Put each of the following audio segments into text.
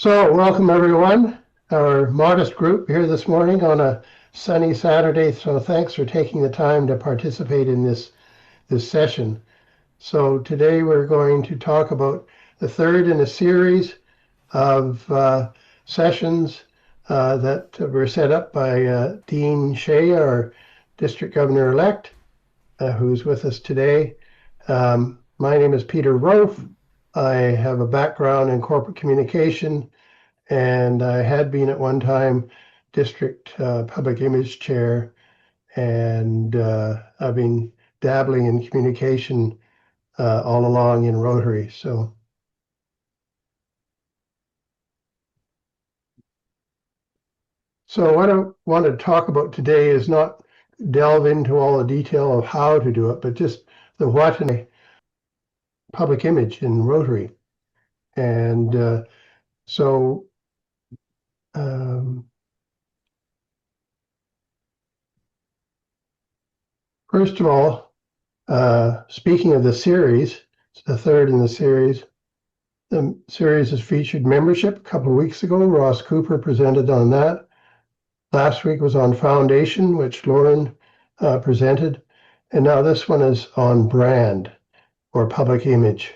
So, welcome everyone. Our modest group here this morning on a sunny Saturday. So, thanks for taking the time to participate in this session. So, today we're going to talk about the third in a series of sessions that were set up by Dean Shea, our district governor-elect, who's with us today. My name is Peter Roaf. I have a background in corporate communication, and I had been at one time district public image chair, and I've been dabbling in communication all along in Rotary. So what I want to talk about today is not delve into all the detail of how to do it, but just the what in public image in Rotary. And so first of all, speaking of the series, it's the third in the series. The series has featured membership a couple of weeks ago. Ross Cooper presented on that. Last week was on foundation, which Lauren presented. And now this one is on brand or public image.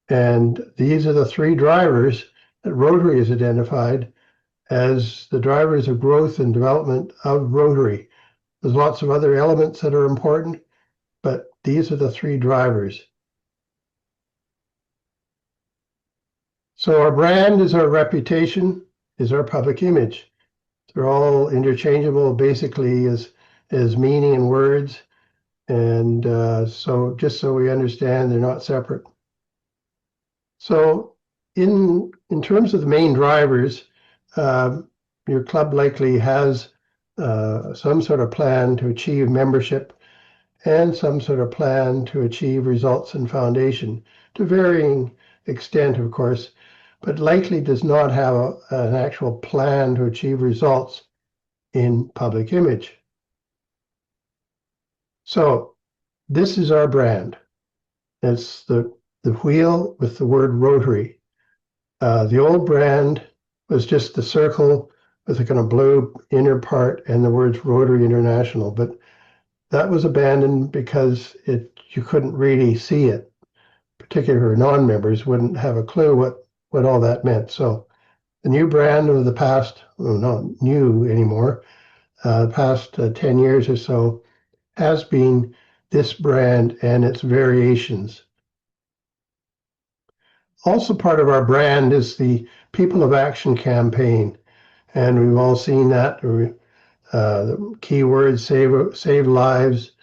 And these are the three drivers that Rotary has identified as the drivers of growth and development of Rotary. There's lots of other elements that are important, but these are the three drivers. So our brand is our reputation, is our public image. They're all interchangeable, basically, as meaning and words. And so just so we understand, they're not separate. So in terms of the main drivers, your club likely has some sort of plan to achieve membership and some sort of plan to achieve results in foundation, to varying extent, of course, but likely does not have an actual plan to achieve results in public image. So this is our brand. It's the wheel with the word Rotary. The old brand was just the circle with a kind of blue inner part and the words Rotary International, but that was abandoned because you couldn't really see it. Particularly non-members wouldn't have a clue what all that meant. So the new brand of the past, well, not new anymore, the past 10 years or so has been this brand and its variations. Also part of our brand is the People of Action campaign. And we've all seen that. The keywords save lives,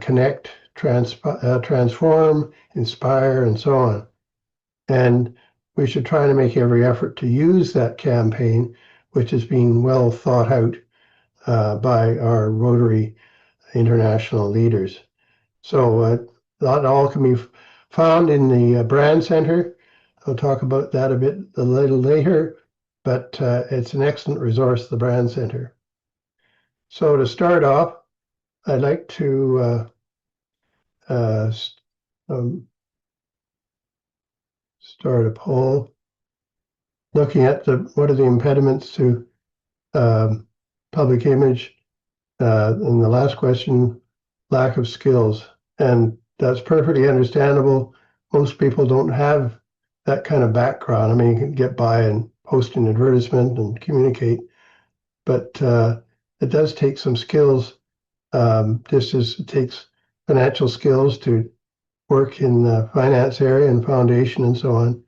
connect, transform, inspire, and so on. And we should try to make every effort to use that campaign, which is being well thought out by our Rotary international leaders. So that all can be found in the Brand Center. I'll talk about that a little later, but it's an excellent resource, the Brand Center. So to start off, I'd like to start a poll looking at what are the impediments to public image. And the last question, lack of skills. And that's perfectly understandable. Most people don't have that kind of background. I mean, you can get by and post an advertisement and communicate, but it does take some skills, just as it takes financial skills to work in the finance area and foundation and so on.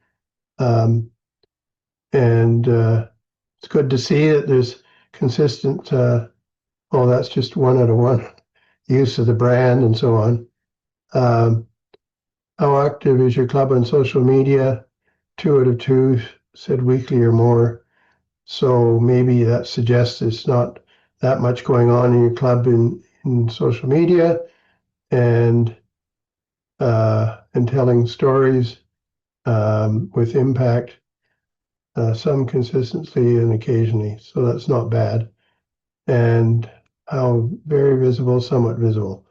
It's good to see that there's consistent, that's just 1 out of 1 use of the brand and so on. How active is your club on social media? 2 out of 2 said weekly or more. So maybe that suggests it's not that much going on in your club in social media and telling stories with impact, some consistency and occasionally. So that's not bad. And how very visible, somewhat visible.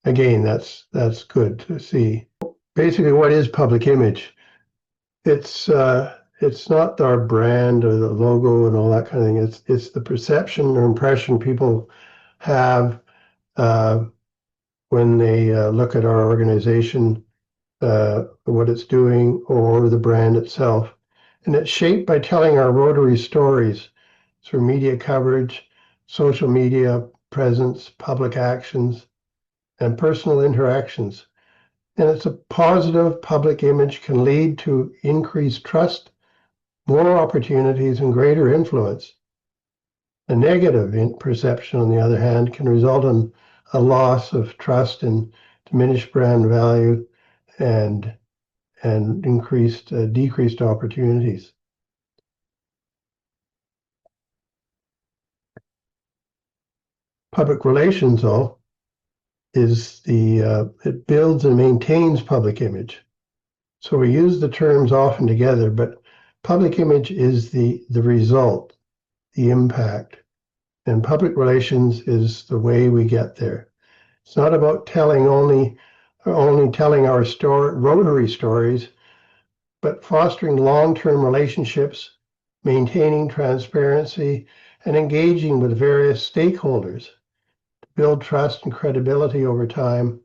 Again, that's good to see. Basically, what is public image? It's it's not our brand or the logo and all that kind of thing. It's the perception or impression people have when they look at our organization, what it's doing, or the brand itself. And it's shaped by telling our Rotary stories through media coverage, social media presence, public actions, and personal interactions. And it's a positive public image can lead to increased trust, more opportunities, and greater influence. A negative perception, on the other hand, can result in a loss of trust and diminished brand value and decreased opportunities. Public relations, though, is it builds and maintains public image. So we use the terms often together, but public image is the result, the impact, and public relations is the way we get there. It's not about only telling our Rotary stories, but fostering long-term relationships, maintaining transparency, and engaging with various stakeholders to build trust and credibility over time.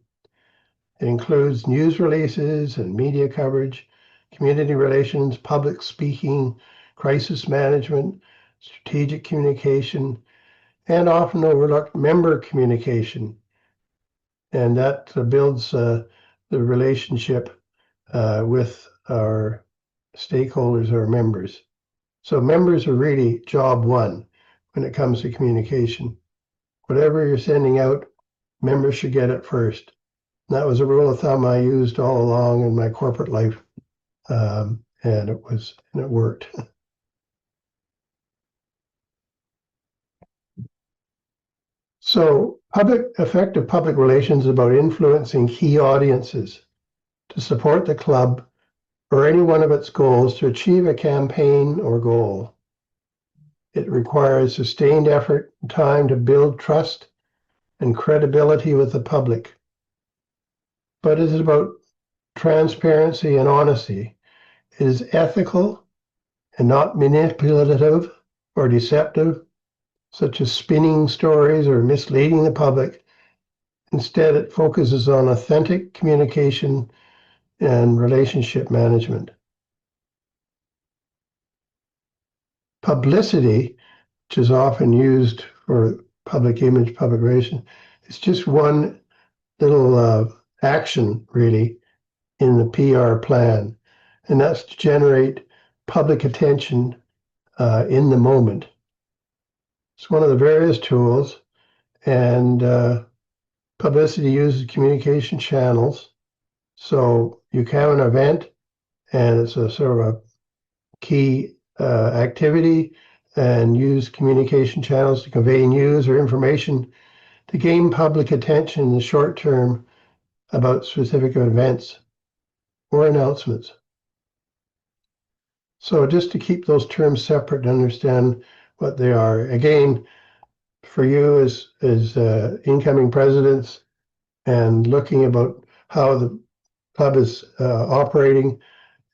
It includes news releases and media coverage, community relations, public speaking, crisis management, strategic communication, and often overlooked member communication. And that builds the relationship with our stakeholders, our members. So members are really job one when it comes to communication. Whatever you're sending out, members should get it first. And that was a rule of thumb I used all along in my corporate life, and it worked. So effective public relations is about influencing key audiences to support the club or any one of its goals to achieve a campaign or goal. It requires sustained effort and time to build trust and credibility with the public. But it is about transparency and honesty. It is ethical and not manipulative or deceptive, such as spinning stories or misleading the public. Instead, it focuses on authentic communication and relationship management. Publicity, which is often used for public image, public relation, is just one little action, really, in the PR plan, and that's to generate public attention in the moment. It's one of the various tools, and publicity uses communication channels. So you can have an event, and it's a sort of a key activity, and use communication channels to convey news or information to gain public attention in the short term about specific events or announcements. So just to keep those terms separate and understand what they are. Again, for you as incoming presidents and looking about how the club is operating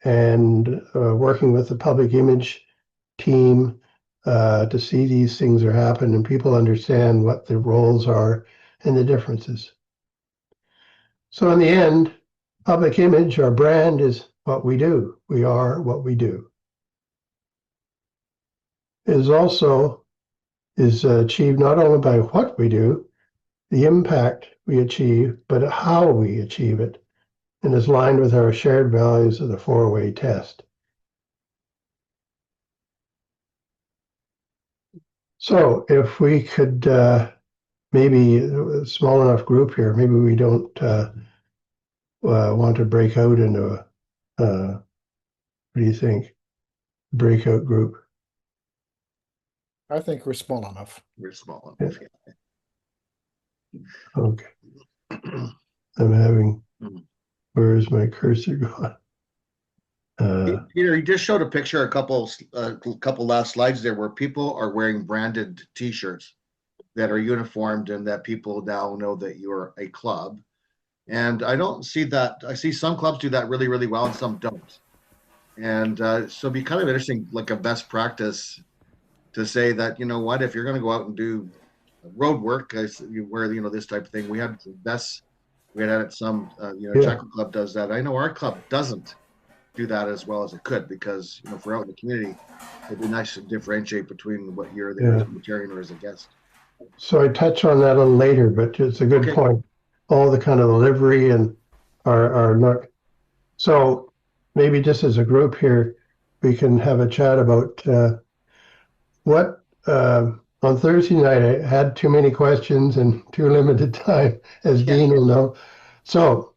and working with the public image team to see these things are happening and people understand what the roles are and the differences. So in the end, public image, our brand, is what we do. We are what we do. It is achieved not only by what we do, the impact we achieve, but how we achieve it, and is aligned with our shared values of the four-way test. So if we could maybe a small enough group here, maybe we don't want to break out into what do you think? Breakout group. I think we're small enough. We're small enough. Yeah. Okay. I'm having, where is my cursor gone? Peter, you just showed a picture, a couple last slides there, where people are wearing branded T-shirts that are uniformed and that people now know that you're a club. And I don't see that. I see some clubs do that really, really well, and some don't. And so it'd be kind of interesting, like a best practice to say that, you know what, if you're going to go out and do road work, where, you know, this type of thing, we had vests, we had it some, you know, Yeah. Jackal Club does that. I know our club doesn't do that as well as it could because, you know, if we're out in the community, it'd be nice to differentiate between what you're there as Yeah. a Rotarian or as a guest. So I touch on that a little later, but it's a good Okay. point. All the kind of livery and are not. So maybe just as a group here, we can have a chat about what on Thursday night I had too many questions and too limited time, as Yeah. Dean will know. So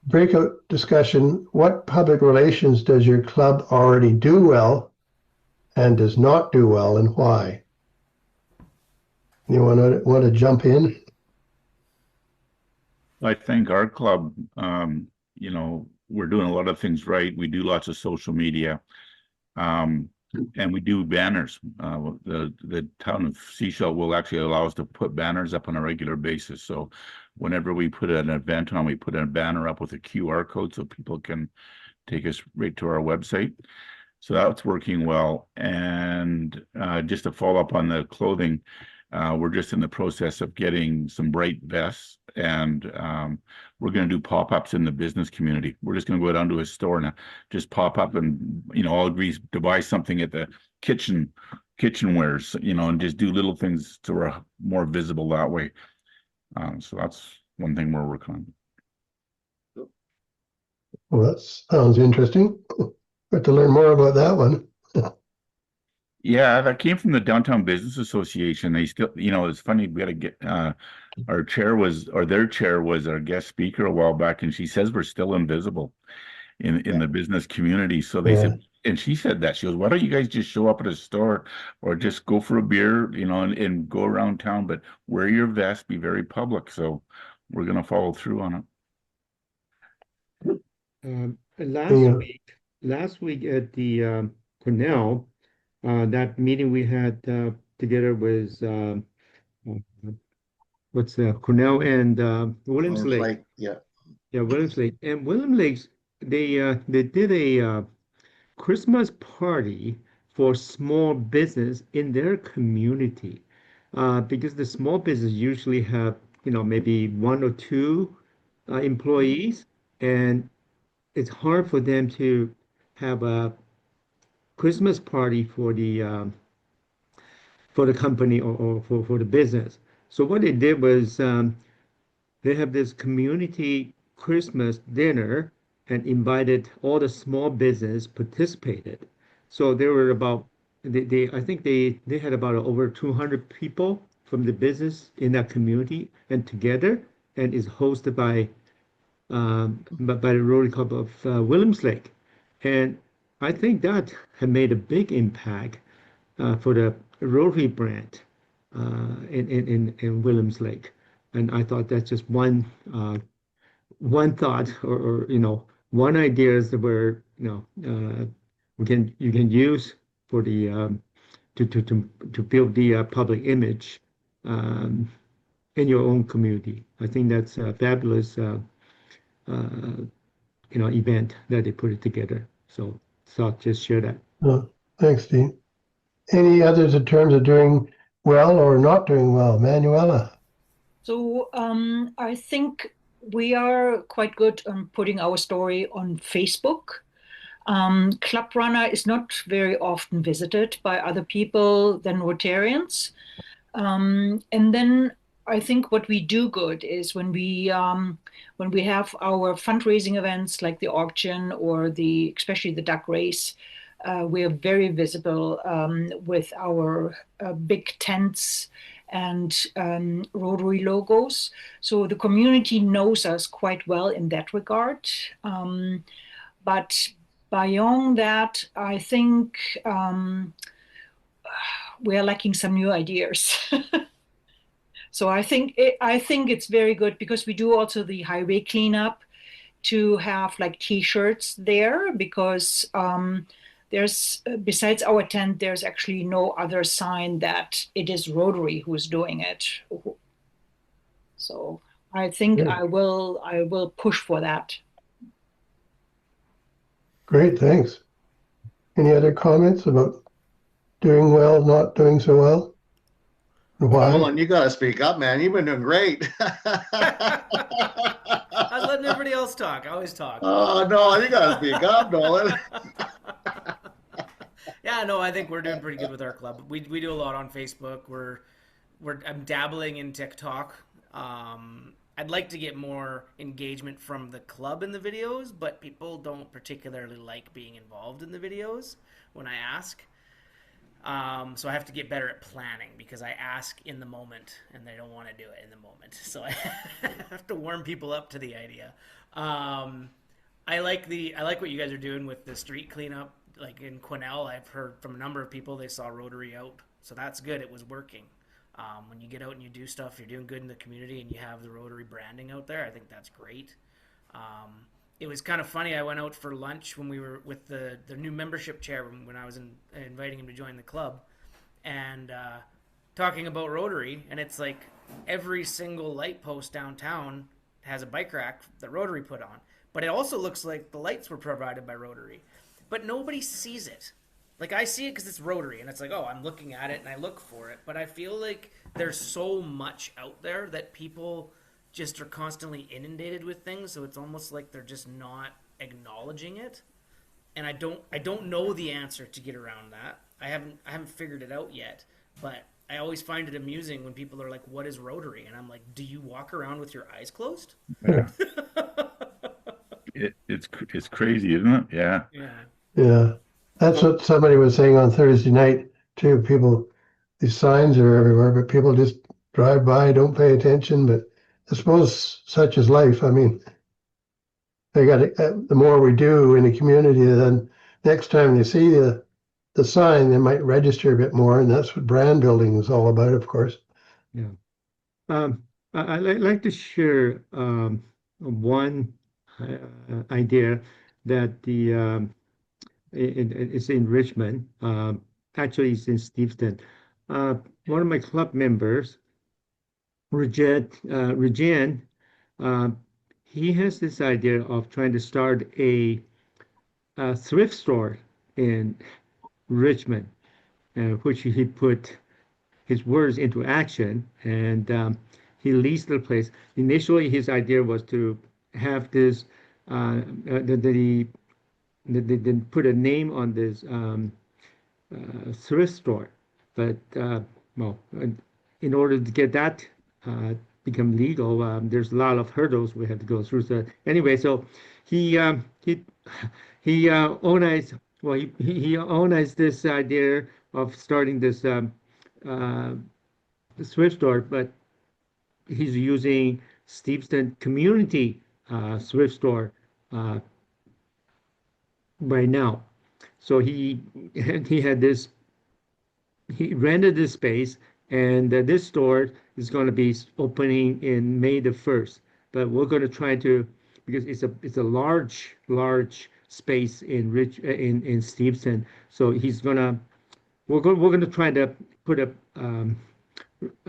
breakout discussion, what public relations does your club already do well and does not do well, and why? You want to jump in? I think our club, you know, we're doing a lot of things right. We do lots of social media, um, and we do banners. The town of Seashell will actually allow us to put banners up on a regular basis. So whenever we put an event on, we put a banner up with a QR code so people can take us right to our website. So that's working well. And just to follow up on the clothing, we're just in the process of getting some bright vests, and we're going to do pop-ups in the business community. We're just going to go down to a store and just pop up and, you know, all agree to buy something at the kitchenwares, you know, and just do little things so we're more visible that way. So that's one thing we're working on. Well, that sounds interesting. Got to learn more about that one. Yeah, that came from the Downtown Business Association. They still, you know, it's funny. We got to get our chair was, or their chair was our guest speaker a while back, and she says we're still invisible in the business community. So they Yeah. said, and she said that she goes, "Why don't you guys just show up at a store or just go for a beer, you know, and go around town, but wear your vest, be very public." So we're gonna follow through on it. Yeah. Last week at the Cornell, that meeting we had together was what's Cornell and Williams Lake. Like, yeah. Yeah, Williams Lake. And Williams Lakes, they did a Christmas party for small business in their community. Because the small business usually have, you know, maybe one or two employees, and it's hard for them to have a Christmas party for the company or for the business. So what they did was they have this community Christmas dinner and invited all the small business participated. So there were about they I think they had about over 200 people from the business in that community and together, and is hosted by the Rotary Club of Williams Lake. And I think that had made a big impact for the Rotary brand in Williams Lake. And I thought that's just one thought, or you know, one idea is where, you know, you can use for the to build the public image um, in your own community. I think that's a fabulous uh, you know, event that they put it together. So I'll just share that. Oh, thanks, Dean. Any others in terms of doing well or not doing well? Manuela? So I think we are quite good on putting our story on Facebook. Club Runner is not very often visited by other people than Rotarians. And then I think what we do good is when we have our fundraising events like the auction or the especially the duck race, we are very visible with our big tents and Rotary logos. So the community knows us quite well in that regard. But beyond that, I think we are lacking some new ideas. So I think it's very good because we do also the highway cleanup to have like T-shirts there because there's besides our tent, there's actually no other sign that it is Rotary who's doing it. So I think Good. I will push for that. Great, thanks. Any other comments about doing well, not doing so well? And why? Nolan, you gotta speak up, man. You've been doing great. I was letting everybody else talk. I always talk. Oh, no, you gotta speak up, Nolan. Yeah, no, I think we're doing pretty good with our club. We do a lot on Facebook. I'm dabbling in TikTok. I'd like to get more engagement from the club in the videos, but people don't particularly like being involved in the videos when I ask. So I have to get better at planning because I ask in the moment and they don't want to do it in the moment. So I have to warm people up to the idea. I like what you guys are doing with the street cleanup. Like in Quesnel, I've heard from a number of people they saw Rotary out, so that's good. It was working. When you get out and you do stuff, you're doing good in the community, and you have the Rotary branding out there. I think that's great. It was kind of funny. I went out for lunch when we were with the new membership chair when I was inviting him to join the club, and talking about Rotary. And it's like every single light post downtown has a bike rack that Rotary put on, but it also looks like the lights were provided by Rotary, but nobody sees it. Like I see it because it's Rotary, and it's like, oh, I'm looking at it and I look for it. But I feel like there's so much out there that people just are constantly inundated with things, so it's almost like they're just not acknowledging it. And I don't know the answer to get around that. I haven't figured it out yet. But I always find it amusing when people are like, "What is Rotary?" And I'm like, "Do you walk around with your eyes closed?" Yeah. It's crazy, isn't it? Yeah. Yeah. Yeah. That's what somebody was saying on Thursday night too. People, these signs are everywhere, but people just drive by, don't pay attention. But I suppose such is life. I mean, they got to, the more we do in the community, then next time they see the sign, they might register a bit more, and that's what brand building is all about, of course. Yeah. I'd like to share one idea that it's in Richmond. Actually, it's in Steveston. One of my club members, Regan, uh, he has this idea of trying to start a thrift store in Richmond, which he put his words into action, and he leased the place. Initially, his idea was to have this they put a name on this thrift store, but well, in order to get that become legal, there's a lot of hurdles we have to go through. So anyway, so he he organized well he organized this idea of starting this uh, thrift store, but he's using Steveston Community thrift store uh, right now. So he had this he rented this space, and this store is going to be opening in May the 1st. But we're going to try to because it's a large space in Steveston. So we're gonna try to put a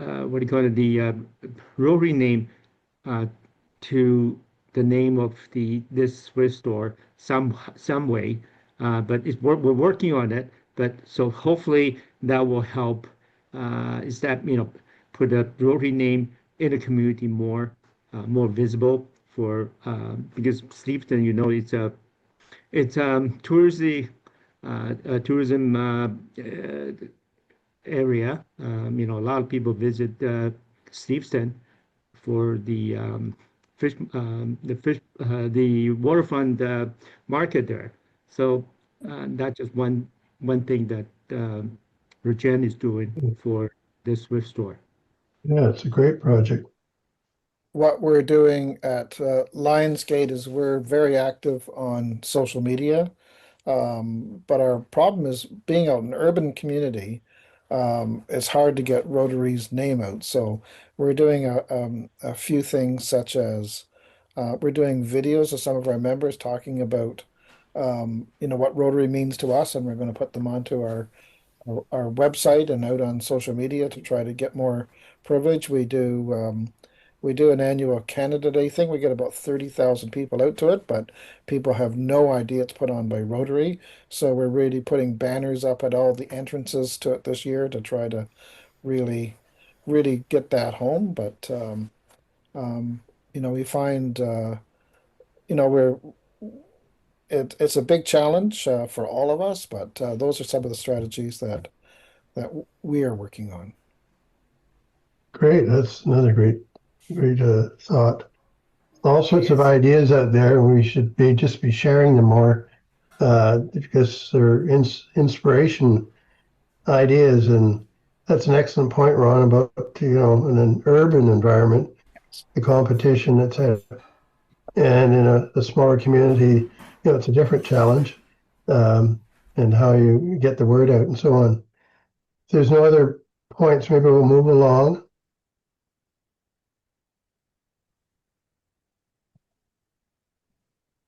what do you call it, the Rotary name uh, to the name of this thrift store some way, but we're working on it. But so hopefully that will help. Is that put a Rotary name in the community more visible for because Steveston, it's tourism area. A lot of people visit Steveston for the waterfront market there. So that's just one thing that Regen is doing for this thrift store. Yeah, it's a great project. What we're doing at Lionsgate is we're very active on social media. But our problem is being out in an urban community, it's hard to get Rotary's name out. So we're doing a few things such as we're doing videos of some of our members talking about what Rotary means to us, and we're going to put them onto our website and out on social media to try to get more privilege. We do We do an annual Canada Day thing. We get about 30,000 people out to it, but people have no idea it's put on by Rotary. So we're really putting banners up at all the entrances to it this year to try to really, really get that home. But um, we find we're it's a big challenge for all of us, but those are some of the strategies that we are working on. Great. That's another great thought. All sorts of Yes. ideas out there, and we should just be sharing them more because they're inspiration ideas. And that's an excellent point, Ron, about, in an urban environment, the competition that's had, and in a smaller community, it's a different challenge, um, and how you get the word out and so on. If there's no other points, maybe we'll move along.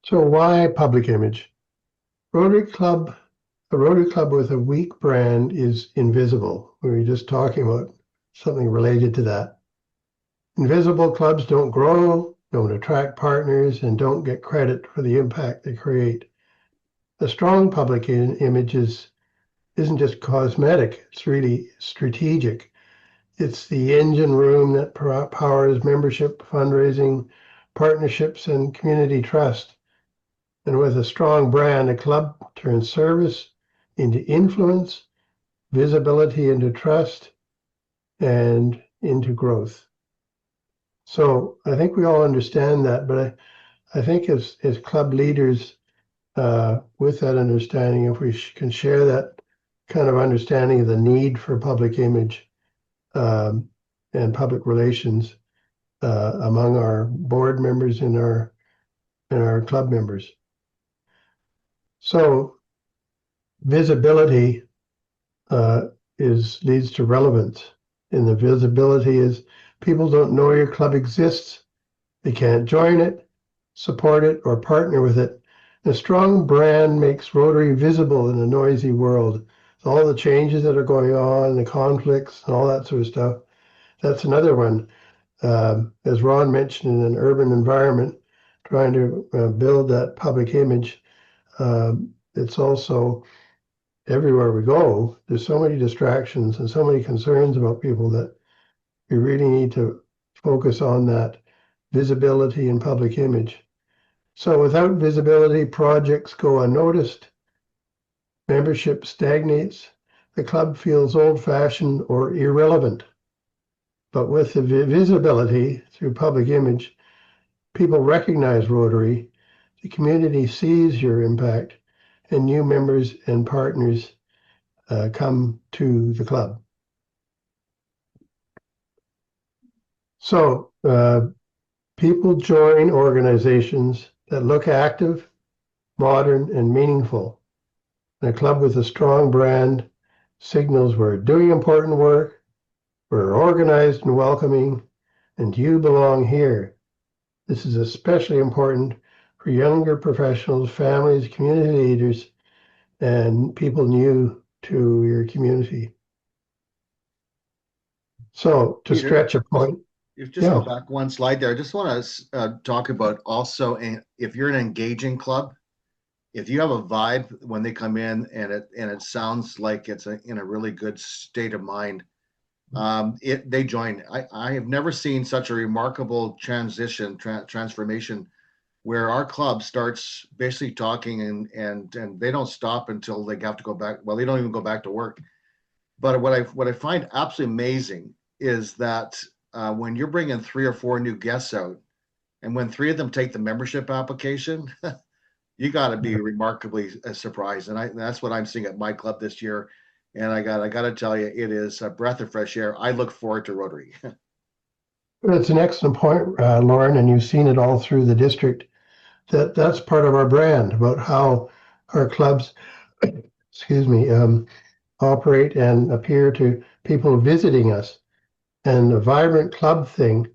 So why public image? Rotary Club, a Rotary Club with a weak brand is invisible. We were just talking about something related to that. Invisible clubs don't grow, don't attract partners, and don't get credit for the impact they create. A strong public image isn't just cosmetic, it's really strategic. It's the engine room that powers membership, fundraising, partnerships, and community trust. And with a strong brand, a club turns service into influence, visibility into trust, and into growth. So I think we all understand that, but I think as club leaders, with that understanding, if we can share that kind of understanding of the need for public image and public relations among our board members and our club members. So visibility leads to relevance, and the visibility is people don't know your club exists, they can't join it, support it, or partner with it. A strong brand makes Rotary visible in a noisy world. So all the changes that are going on, the conflicts, and all that sort of stuff. That's another one. As Ron mentioned, in an urban environment, trying to build that public image. It's also everywhere we go, there's so many distractions and so many concerns about people that we really need to focus on that visibility and public image. So without visibility, projects go unnoticed, membership stagnates, the club feels old-fashioned or irrelevant. But with the visibility through public image, people recognize Rotary, the community sees your impact, and new members and partners come to the club. So people join organizations that look active, modern, and meaningful. And a club with a strong brand signals we're doing important work, we're organized and welcoming, and you belong here. This is especially important for younger professionals, families, community leaders, and people new to your community. So to Peter, stretch a point, just go back one slide there. I just want to talk about also, if you're an engaging club, if you have a vibe when they come in and it sounds like it's in a really good state of mind, they join. I have never seen such a remarkable transformation where our club starts basically talking and they don't stop until they have to go back. Well, they don't even go back to work. But what I find absolutely amazing is that when you're bringing 3 or 4 new guests out, and when 3 of them take the membership application, you got to be remarkably surprised. And that's what I'm seeing at my club this year. And I got to tell you, it is a breath of fresh air. I look forward to Rotary. That's an excellent point, Lauren, and you've seen it all through the district. That's part of our brand, about how our clubs, excuse me, operate and appear to people visiting us. And the vibrant club thing,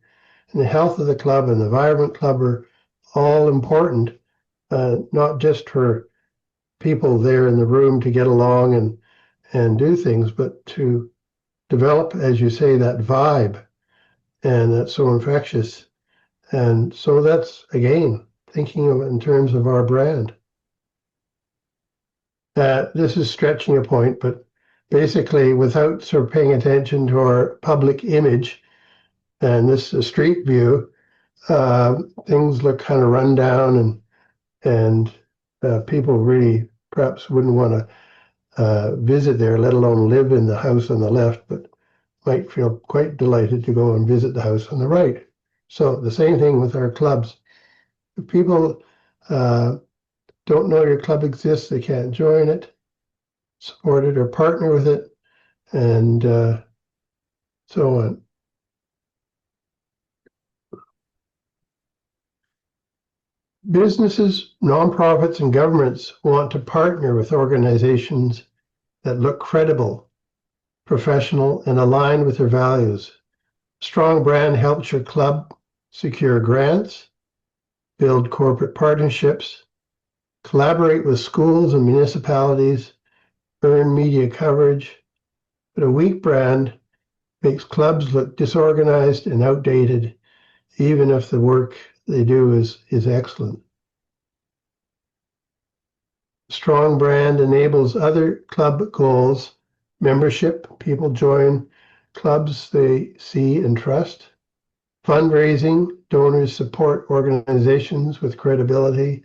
and the health of the club and the vibrant club are all important, not just for people there in the room to get along and do things, but to develop, as you say, that vibe and that's so infectious. And so that's, again, thinking of it in terms of our brand. This is stretching a point, but basically, without sort of paying attention to our public image, and this is a street view, things look kind of run down, and people really perhaps wouldn't want to visit there, let alone live in the house on the left, but might feel quite delighted to go and visit the house on the right. So the same thing with our clubs. If people don't know your club exists, they can't join it, support it, or partner with it, and so on. Businesses, nonprofits, and governments want to partner with organizations that look credible, professional, and aligned with their values. Strong brand helps your club secure grants, build corporate partnerships, collaborate with schools and municipalities, earn media coverage. But a weak brand makes clubs look disorganized and outdated, even if the work they do is excellent. Strong brand enables other club goals, membership, people join clubs they see and trust, fundraising, donors support organizations with credibility,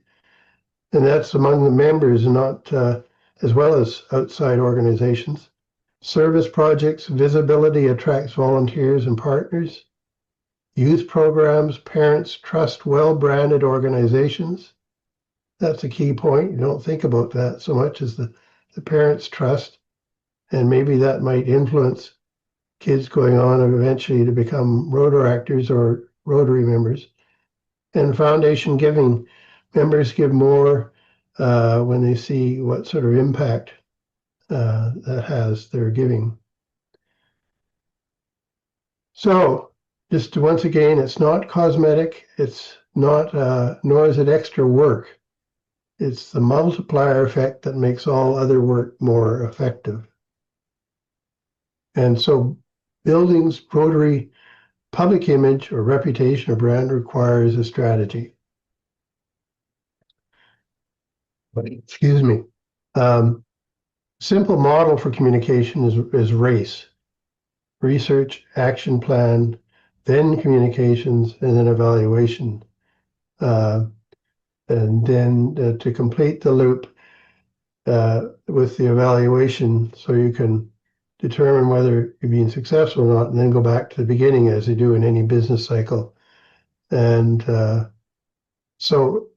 and that's among the members, not as well as outside organizations. Service projects, visibility attracts volunteers and partners. Youth programs, parents trust well-branded organizations. That's a key point. You don't think about that so much as the parents' trust, and maybe that might influence kids going on and eventually to become Rotaractors or Rotary members. And foundation giving, members give more when they see what sort of impact that has their giving. So just once again, it's not cosmetic, it's not, nor is it extra work. It's the multiplier effect that makes all other work more effective. And so building Rotary public image or reputation or brand requires a strategy. Excuse me. Simple model for communication is RACE. Research, action plan, then communications, and then evaluation. And then to complete the loop with the evaluation, so you can determine whether you're being successful or not, and then go back to the beginning as you do in any business cycle. And so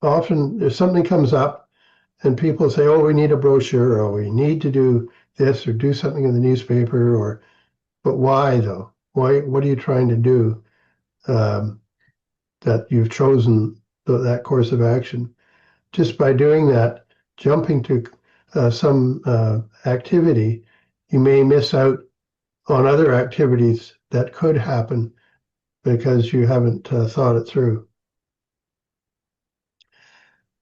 often if something comes up and people say, oh, we need a brochure, or we need to do this, or do something in the newspaper, but why though? Why? What are you trying to do that you've chosen that course of action? Just by doing that, jumping to some activity, you may miss out on other activities that could happen because you haven't thought it through.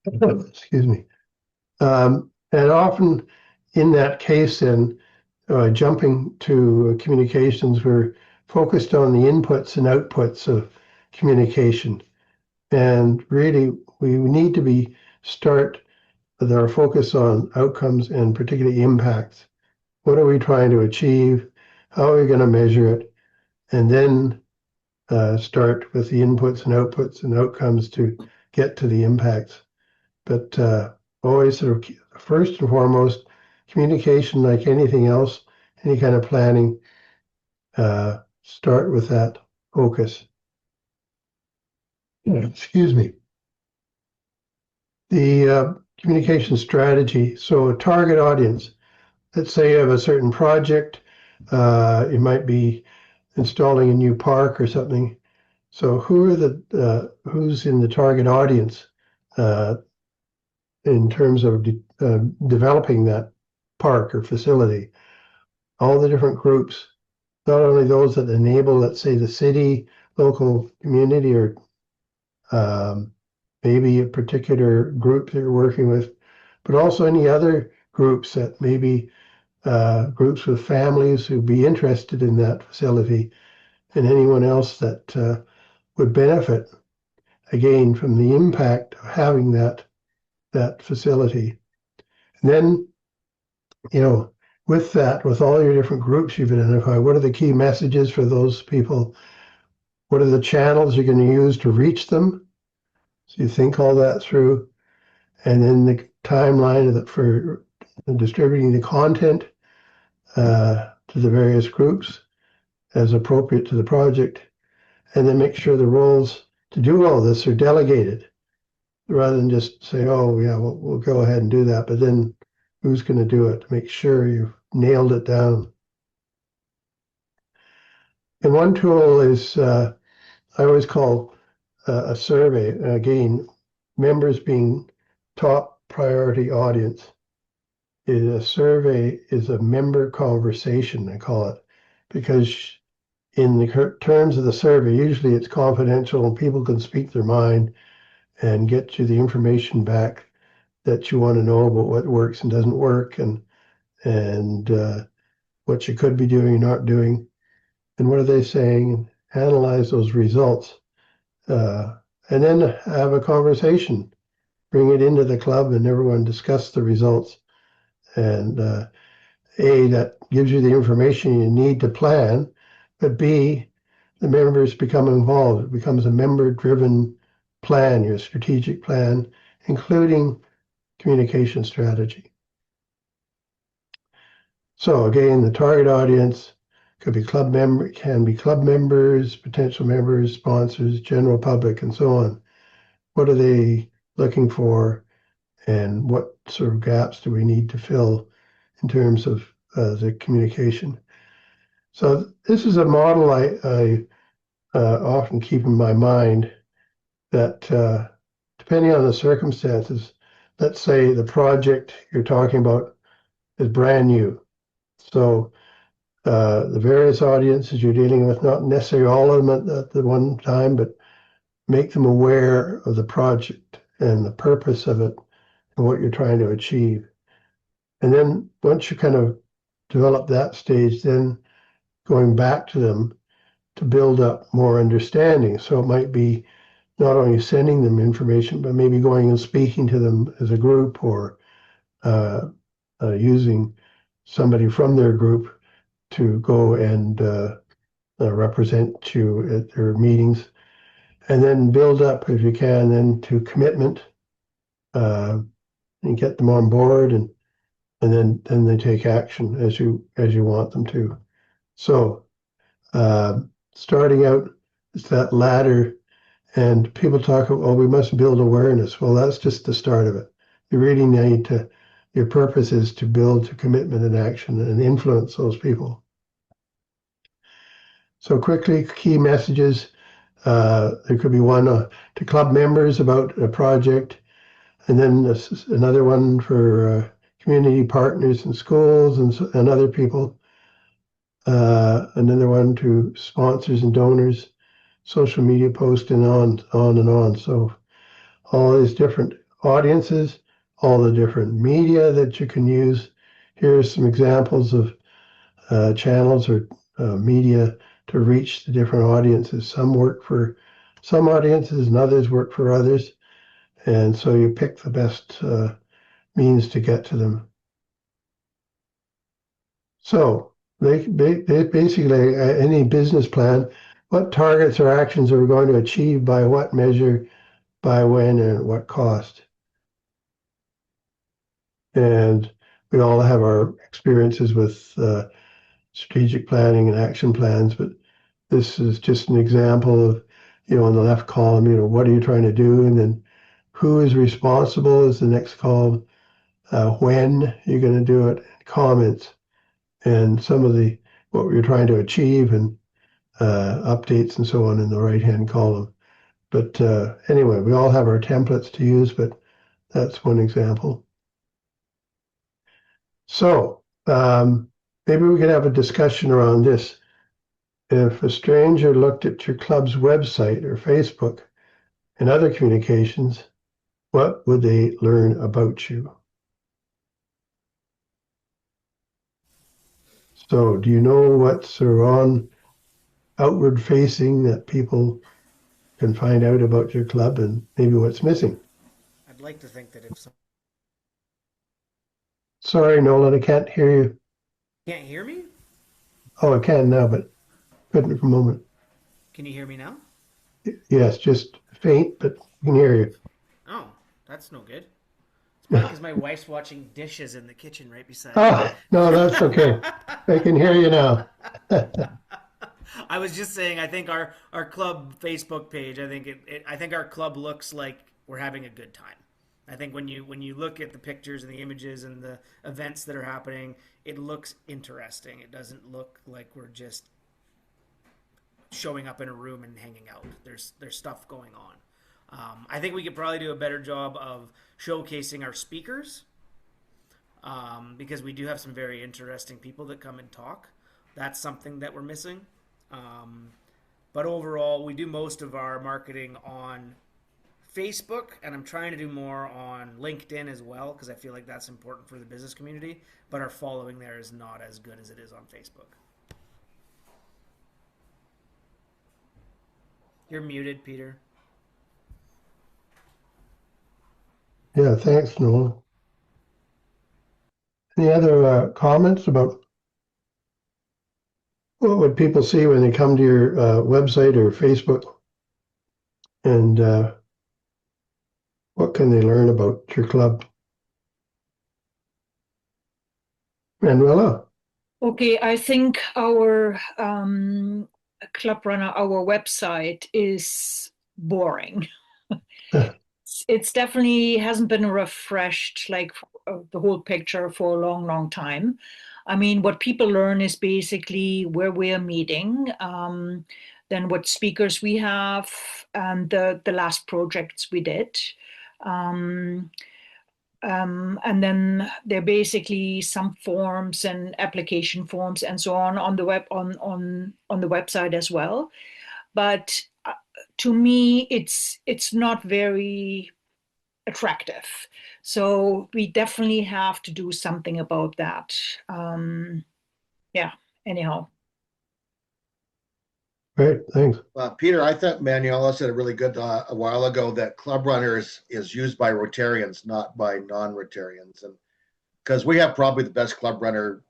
Excuse me. And often in that case, then, jumping to communications, we're focused on the inputs and outputs of communication. And really, we need to start with our focus on outcomes and particularly impacts. What are we trying to achieve? How are we going to measure it? And then start with the inputs and outputs and outcomes to get to the impacts. But always sort of first and foremost, communication, like anything else, any kind of planning, start with that focus. Excuse me. The communication strategy. So a target audience. Let's say you have a certain project. You might be installing a new park or something. So who's in the target audience in terms of developing that park or facility? All the different groups, not only those that enable, let's say, the city, local community, or maybe a particular group that you're working with, but also any other groups that maybe groups with families who'd be interested in that facility, and anyone else that would benefit again from the impact of having that facility. And then, with that, with all your different groups you've identified, what are the key messages for those people? What are the channels you're going to use to reach them? So you think all that through, and then the timeline for distributing the content to the various groups as appropriate to the project, and then make sure the roles to do all this are delegated rather than just say, oh, yeah, we'll go ahead and do that. But then who's going to do it? Make sure you've nailed it down. And one tool is I always call a survey. Again, members being top priority audience. A survey is a member conversation, I call it, because in the terms of the survey, usually it's confidential and people can speak their mind and get you the information back that you want to know about what works and doesn't work, and what you could be doing or not doing, and what are they saying, analyze those results, and then have a conversation, bring it into the club and everyone discuss the results. And that gives you the information you need to plan, but B, the members become involved. It becomes a member-driven plan, your strategic plan, including communication strategy. So again, the target audience can be club members, potential members, sponsors, general public, and so on. What are they looking for, and what sort of gaps do we need to fill in terms of the communication? So this is a model I often keep in my mind that depending on the circumstances, let's say the project you're talking about is brand new. So the various audiences you're dealing with, not necessarily all of them at the one time, but make them aware of the project and the purpose of it and what you're trying to achieve. And then once you kind of develop that stage, then going back to them to build up more understanding. So it might be not only sending them information, but maybe going and speaking to them as a group, or using somebody from their group to go and represent you at their meetings, and then build up, if you can, then to commitment, and get them on board, and then they take action as you want them to. So starting out, it's that ladder, and people talk about, oh, we must build awareness. Well, that's just the start of it. You really need to, your purpose is to build to commitment and action and influence those people. So quickly, key messages. There could be one to club members about a project, and then another one for community partners in schools and other people. Another one to sponsors and donors, social media posts, and on and on. So all these different audiences, all the different media that you can use. Here's some examples of channels or media to reach the different audiences. Some work for some audiences and others work for others. And so you pick the best means to get to them. So basically, any business plan, what targets or actions are we going to achieve, by what measure, by when, and at what cost? And we all have our experiences with strategic planning and action plans, but this is just an example of, on the left column, what are you trying to do? And then who is responsible is the next column. When you're going to do it, comments, and some of what we're trying to achieve, and updates and so on in the right-hand column. But anyway, we all have our templates to use, but that's one example. So maybe we could have a discussion around this. If a stranger looked at your club's website or Facebook and other communications, what would they learn about you? So do you know what's on outward facing that people can find out about your club and maybe what's missing. I'd like to think that if some Sorry, Nolan, I can't hear you. can't hear me, Oh, I can now, but couldn't for a moment. can you hear me now? Yes, just faint, but I can hear you. Oh, that's no good. It's probably because my wife's watching dishes in the kitchen right beside me. Ah, no, that's okay. I can hear you now. I was just saying, I think our club Facebook page, I think our club looks like we're having a good time. I think when you look at the pictures and the images and the events that are happening, it looks interesting. It doesn't look like we're just showing up in a room and hanging out. There's stuff going on. I think we could probably do a better job of showcasing our speakers, because we do have some very interesting people that come and talk. That's something that we're missing. But overall, we do most of our marketing on Facebook, and I'm trying to do more on LinkedIn as well, because I feel like that's important for the business community. But our following there is not as good as it is on Facebook. You're muted, Peter. Yeah, thanks, Nolan. Any other comments about what would people see when they come to your website or Facebook? And what can they learn about your club? Manuela? Okay, I think our Club Runner, our website is boring. It's definitely hasn't been refreshed like the whole picture for a long, long time. I mean, what people learn is basically where we're meeting, then what speakers we have, and the last projects we did. And then there are basically some forms and application forms and so on the web on the website as well. But to me, it's not very attractive. So we definitely have to do something about that. Yeah. Anyhow. Great, thanks. Peter, I thought Manuela said it really good a while ago that Club Runners is used by Rotarians, not by non-Rotarians, and because we have probably the best Club Runner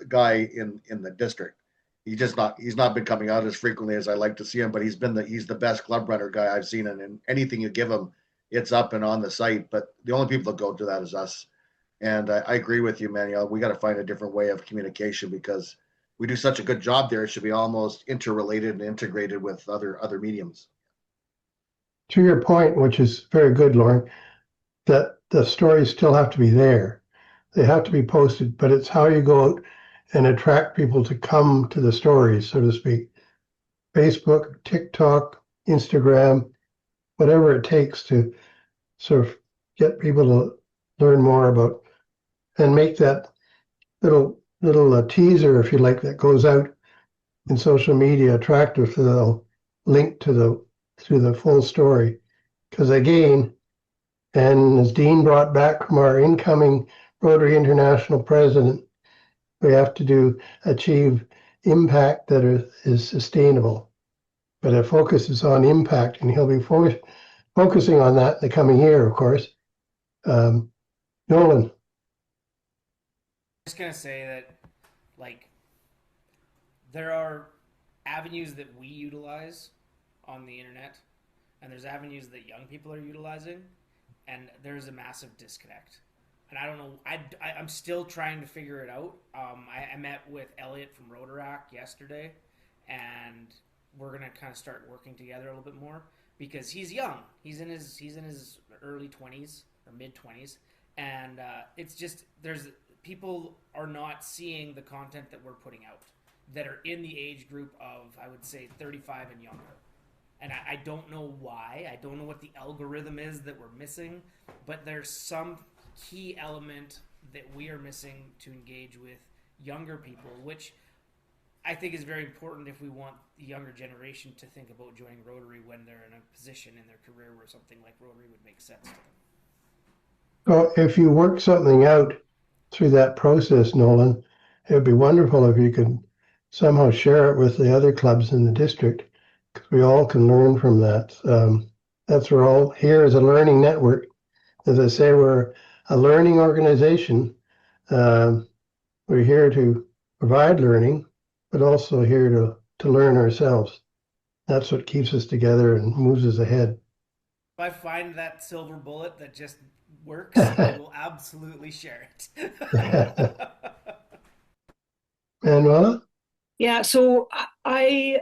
guy in the district. He's not been coming out as frequently as I like to see him, but he's the best Club Runner guy I've seen, and anything you give him, it's up and on the site. But the only people that go to that is us, and I agree with you, Manuel. We got to find a different way of communication because we do such a good job there. It should be almost interrelated and integrated with other mediums. To your point, which is very good, Lauren, that the stories still have to be there. They have to be posted, but it's how you go out and attract people to come to the stories, so to speak. Facebook, TikTok, Instagram, whatever it takes to sort of get people to learn more about and make that little teaser, if you like, that goes out in social media attractive, so they'll link to the full story. Because again, and as Dean brought back from our incoming Rotary International president, we have to achieve impact that is sustainable. But it focuses on impact, and he'll be focusing on that in the coming year, of course. Nolan. Just gonna say that, like, there are avenues that we utilize on the internet, and there's avenues that young people are utilizing, and there's a massive disconnect. And I don't know. I'm still trying to figure it out. I met with Elliot from Rotaract yesterday, and we're gonna kind of start working together a little bit more because he's young. He's in his early 20s or mid 20s, and it's just people are not seeing the content that we're putting out that are in the age group of, I would say, 35 and younger. And I don't know why. I don't know what the algorithm is that we're missing, but there's some key element that we are missing to engage with younger people, which I think is very important if we want the younger generation to think about joining Rotary when they're in a position in their career where something like Rotary would make sense to them. Well, if you work something out through that process, Nolan, it would be wonderful if you could somehow share it with the other clubs in the district, because we all can learn from that. That's we're all here as a learning network. As I say, we're a learning organization. We're here to provide learning, but also here to learn ourselves. That's what keeps us together and moves us ahead. If I find that silver bullet that just works, I will absolutely share it. Manuela? Yeah, so I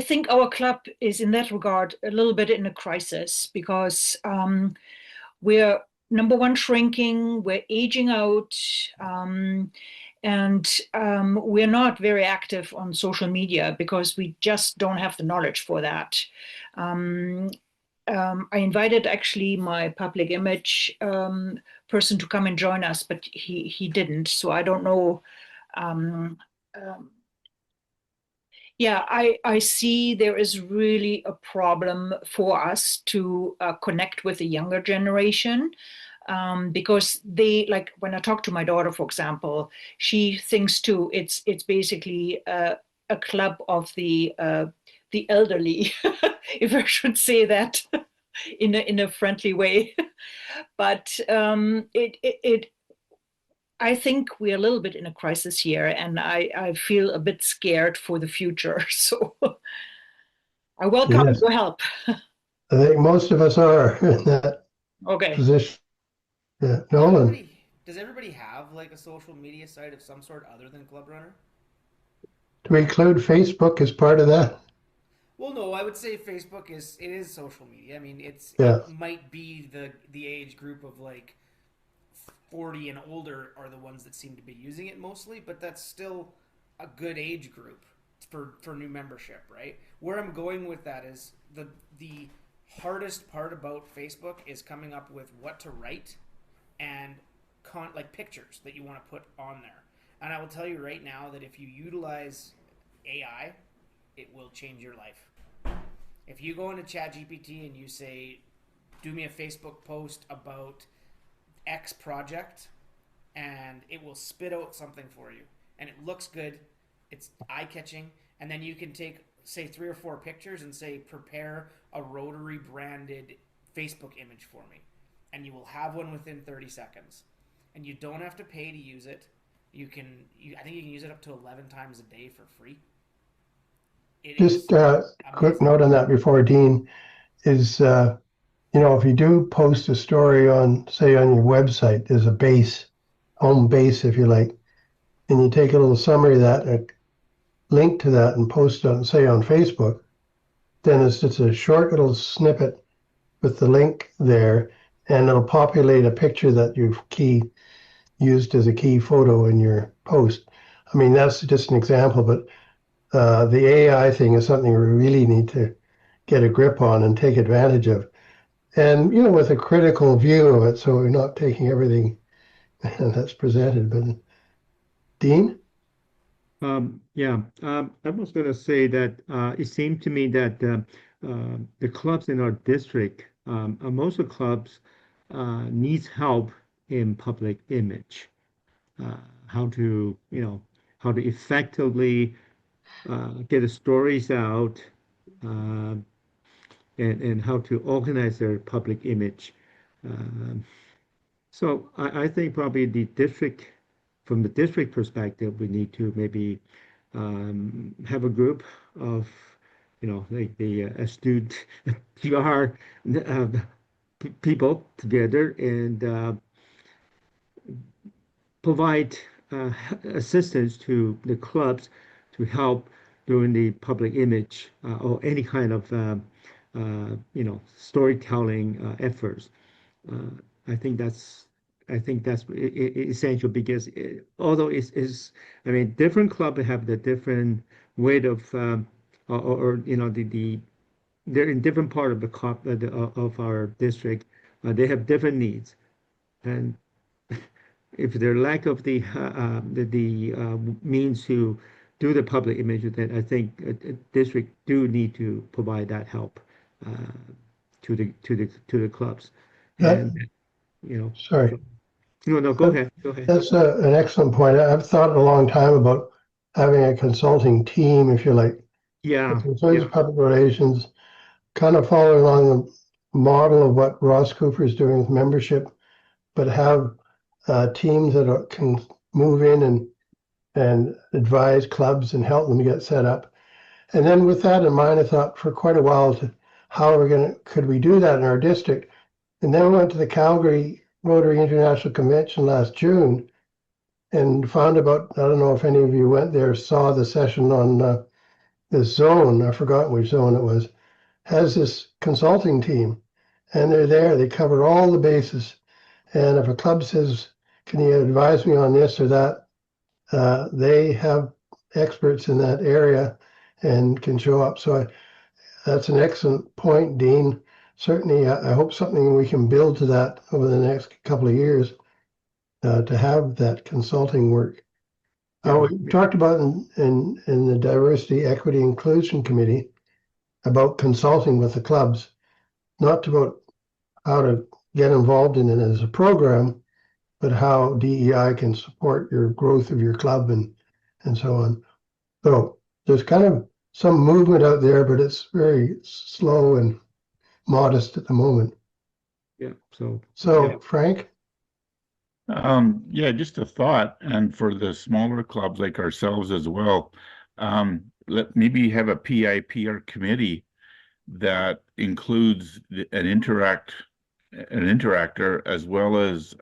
think our club is in that regard a little bit in a crisis because we're number one shrinking, we're aging out, and we're not very active on social media because we just don't have the knowledge for that. I invited actually my public image person to come and join us, but he didn't. So I don't know. Um, um, yeah, I see there is really a problem for us to connect with the younger generation because they like when I talk to my daughter, for example, she thinks too it's basically a club of the elderly, if I should say that in a friendly way. But it I think we're a little bit in a crisis here, and I feel a bit scared for the future. So I welcome Yes, your help. I think most of us are in that Okay. position. Yeah, Does Nolan, everybody does everybody have like a social media site of some sort other than Club Runner? do we include Facebook as part of that? Well, no, I would say Facebook is it is social media. I mean, Yeah, it might be the age group of like 40 and older are the ones that seem to be using it mostly, but that's still a good age group for new membership, right? Where I'm going with that is the hardest part about Facebook is coming up with what to write and like pictures that you want to put on there. And I will tell you right now that if you utilize AI, it will change your life. If you go into ChatGPT and you say, "Do me a Facebook post about X project," and it will spit out something for you, and it looks good, it's eye catching, and then you can take say 3 or 4 pictures and say, "Prepare a Rotary branded Facebook image for me," and you will have one within 30 seconds, and you don't have to pay to use it. I think you can use it up to 11 times a day for free. It is just a quick amazing. note on that before Dean is, if you do post a story on, say, on your website, there's a base, home base, if you like, and you take a little summary of that, a link to that, and post it on, say, on Facebook, then it's just a short little snippet with the link there, and it'll populate a picture that you've used as a key photo in your post. I mean, that's just an example, but the AI thing is something we really need to get a grip on and take advantage of. And, with a critical view of it, so we're not taking everything that's presented. But Dean? Yeah, I was going to say that it seemed to me that the clubs in our district, most of the clubs needs help in public image, uh, how to, how to effectively get the stories out, uh, and how to organize their public image. Um, so I think probably from the district perspective, we need to maybe have a group of, like the astute PR uh, people together and provide assistance to the clubs to help during the public image or any kind of storytelling efforts. Uh, I think that's essential because although I mean different clubs have the different way of they're in different part of the of our district. They have different needs, and if there lack of the means to do the public image, then I think district do need to provide that help uh, to the clubs, That, and sorry, so no, go that, ahead, go ahead. that's an excellent point. I've thought a long time about having a consulting team, if you like, Yeah, which includes yeah, public relations, kind of following along the model of what Ross Cooper is doing with membership, but have teams that can move in and advise clubs and help them get set up. And then with that in mind, I thought for quite a while to how could we do that in our district? And then we went to the Calgary Rotary International Convention last June and found about, I don't know if any of you went there, saw the session on the zone, I forgot which zone it was, has this consulting team. And they're there, they cover all the bases. And if a club says, can you advise me on this or that? They have experts in that area and can show up. So that's an excellent point, Dean. Certainly, I hope something we can build to that over the next couple of years to have that consulting work. yeah, We talked about in the Diversity, Equity, Inclusion Committee about consulting with the clubs, not about how to get involved in it as a program, but how DEI can support your growth of your club and so on. So there's kind of some movement out there, but it's very slow and modest at the moment. yeah. So, So, yeah, Frank, Yeah, just a thought, and for the smaller clubs like ourselves as well, let maybe have a PIPR committee that includes an interactor as well as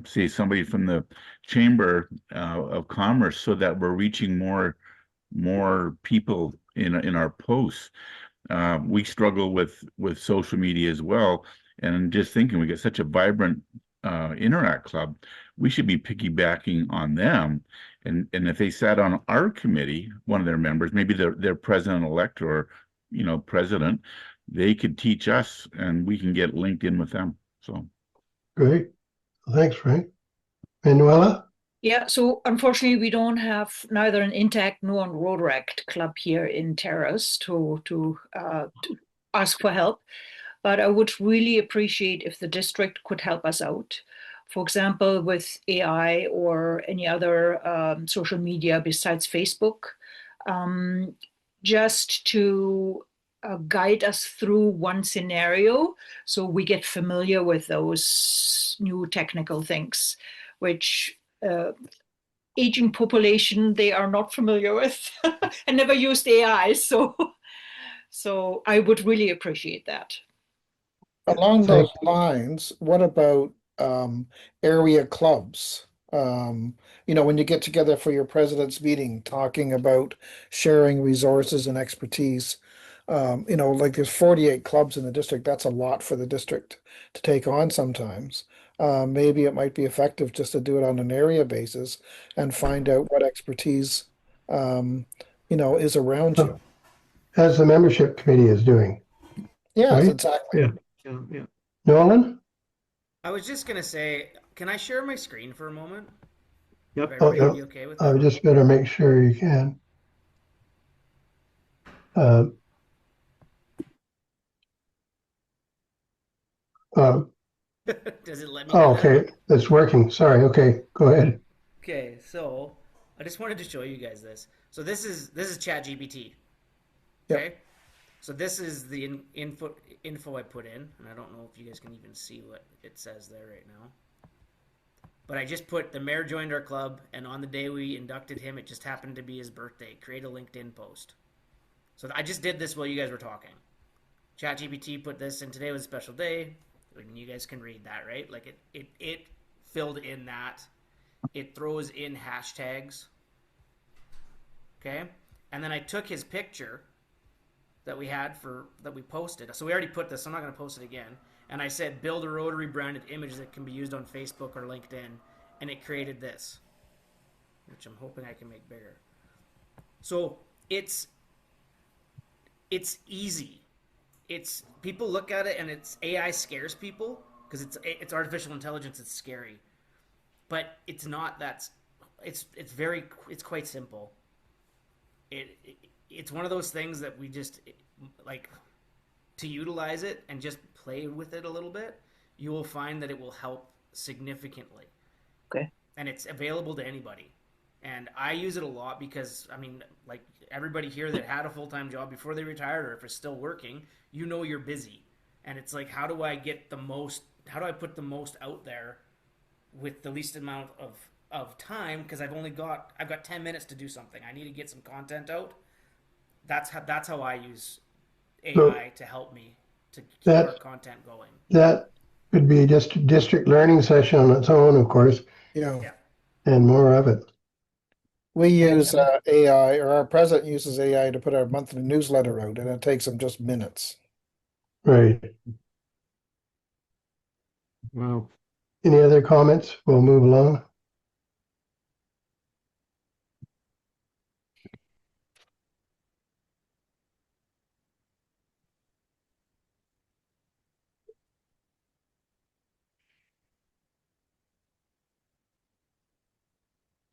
say somebody from the Chamber of Commerce, so that we're reaching more people in our posts. We struggle with social media as well, and just thinking we get such a vibrant Interact Club, we should be piggybacking on them. And if they sat on our committee, one of their members, maybe their president-elect or president, they could teach us, and we can get linked in with them. So great. Thanks, Frank. Manuela? Yeah, so unfortunately, we don't have neither an Intact nor a Rotaract club here in Terrace to ask for help. But I would really appreciate if the district could help us out. For example, with AI or any other social media besides Facebook, um, just to guide us through one scenario so we get familiar with those new technical things, which aging population they are not familiar with and never used AI. So I would really appreciate that. Along those Thank lines, what about area clubs? When you get together for your president's meeting, talking about sharing resources and expertise. Like there's 48 clubs in the district. That's a lot for the district to take on sometimes. Maybe it might be effective just to do it on an area basis and find out what expertise, is around you. you. As the membership committee is doing, Yes, right? exactly. yeah, yeah, yeah. Nolan? I was just gonna say, can I share my screen for a moment? Would Yep. Oh, everybody no. be okay with I that? just better make sure you can. Uh, uh, Does it let me do that? okay, it's working. Sorry. Okay, go ahead. Okay, so I just wanted to show you guys this. So this is ChatGPT. Yep. Okay, so this is the info I put in, and I don't know if you guys can even see what it says there right now. But I just put the mayor joined our club, and on the day we inducted him, it just happened to be his birthday. Create a LinkedIn post. So I just did this while you guys were talking. ChatGPT put this in. Today was a special day. I mean, you guys can read that, right? Like it filled in that. It throws in hashtags. Okay, and then I took his picture that we had that we posted. So we already put this. So I'm not going to post it again. And I said, build a Rotary branded image that can be used on Facebook or LinkedIn. And it created this, which I'm hoping I can make bigger. So it's easy. It's people look at it and it's AI scares people because it's artificial intelligence. It's scary, but it's not. It's quite simple. It's one of those things that we just like to utilize it and just play with it a little bit. You will find that it will help significantly. Okay. And it's available to anybody. And I use it a lot because, I mean, like everybody here that had a full-time job before they retired, or if it's still working, you know you're busy. And it's like, how do I put the most out there with the least amount of time? Because I've got 10 minutes to do something. I need to get some content out. That's how I use AI to help me to keep our content going. That could be just a district learning session on its own, of course, Yeah. and more of it. We use AI, or our president uses AI to put our monthly newsletter out, and it takes him just minutes. Right. Wow. Any other comments? We'll move along.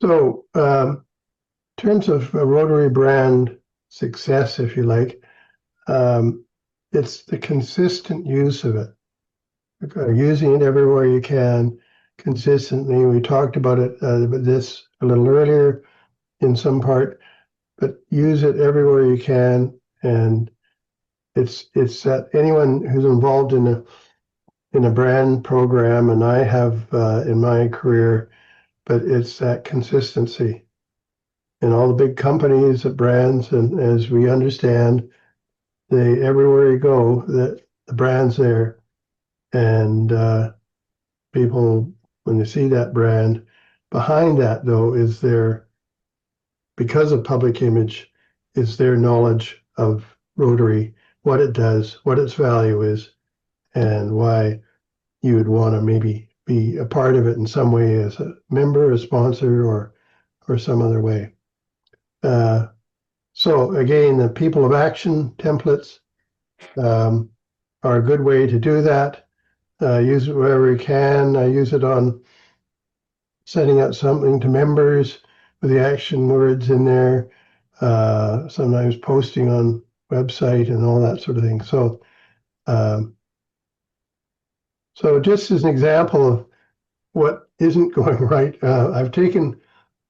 So, in terms of a Rotary brand success, if you like, it's the consistent use of it. Using it everywhere you can consistently. We talked about it, this a little earlier in some part, but use it everywhere you can. And it's that anyone who's involved in a brand program, and I have in my career, but it's that consistency. And all the big companies, the brands, and as we understand, they everywhere you go, the brand's there, and people when they see that brand, behind that though is their, because of public image, is their knowledge of Rotary, what it does, what its value is, and why you would want to maybe be a part of it in some way as a member, a sponsor, or some other way. So again, the people of action templates are a good way to do that. Use it wherever you can. I use it on setting up something to members with the action words in there. Sometimes posting on website and all that sort of thing. So, so just as an example of what isn't going right, I've taken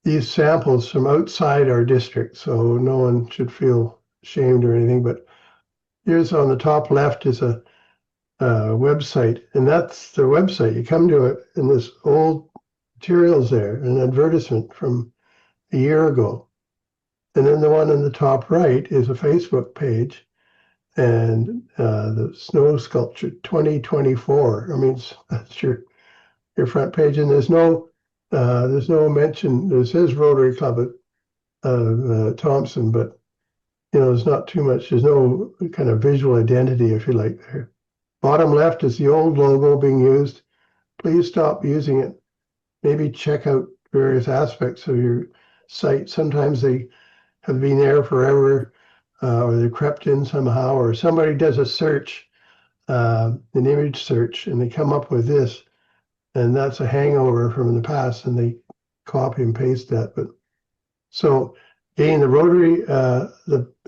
these samples from outside our district, so no one should feel ashamed or anything, but here's on the top left is a website, and that's their website. You come to it, and this old materials there, an advertisement from a year ago. And then the one in the top right is a Facebook page, and the snow sculpture 2024. I mean, that's your front page, and there's no mention. It says Rotary Club at Thompson, but there's not too much. There's no kind of visual identity, if you like, there. Bottom left is the old logo being used. Please stop using it. Maybe check out various aspects of your site. Sometimes they have been there forever, or they crept in somehow, or somebody does a search, an image search, and they come up with this, and that's a hangover from the past, and they copy and paste that. But so again, the Rotary,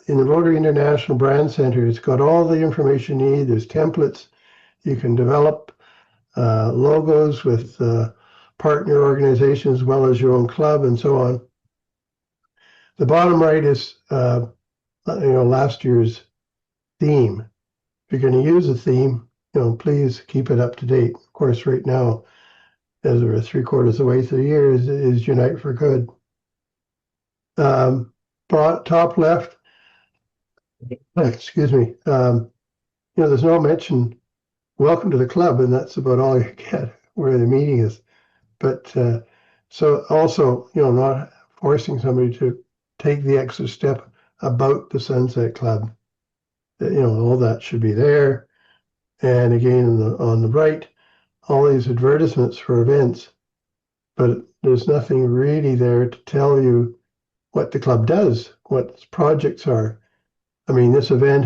in the Rotary International Brand Center, it's got all the information you need. There's templates. You can develop logos with partner organizations as well as your own club and so on. The bottom right is last year's theme. If you're going to use a theme, please keep it up to date. Of course, right now, as we're 3/4 of the way through the year, is Unite for Good. Top left, excuse me. There's no mention. Welcome to the club, and that's about all you get where the meeting is. But so also, not forcing somebody to take the extra step about the Sunset Club. All that should be there. And again, on the right, all these advertisements for events, but there's nothing really there to tell you what the club does, what its projects are. I mean, this event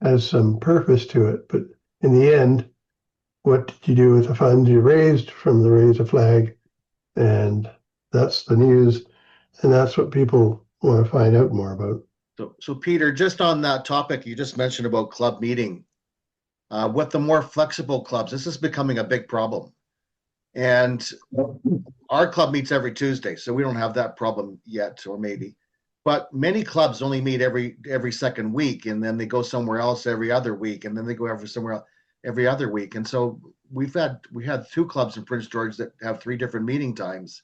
has some purpose to it, but in the end, what did you do with the funds you raised from the Raise a Flag? And that's the news, and that's what people want to find out more about. So Peter, just on that topic you just mentioned about club meeting, with the more flexible clubs, this is becoming a big problem. And a Our club meets every Tuesday, so we don't have that problem yet, or maybe. But many clubs only meet every second week, and then they go somewhere else every other week, and then they go somewhere else every other week. And so we had 2 clubs in Prince George that have 3 different meeting times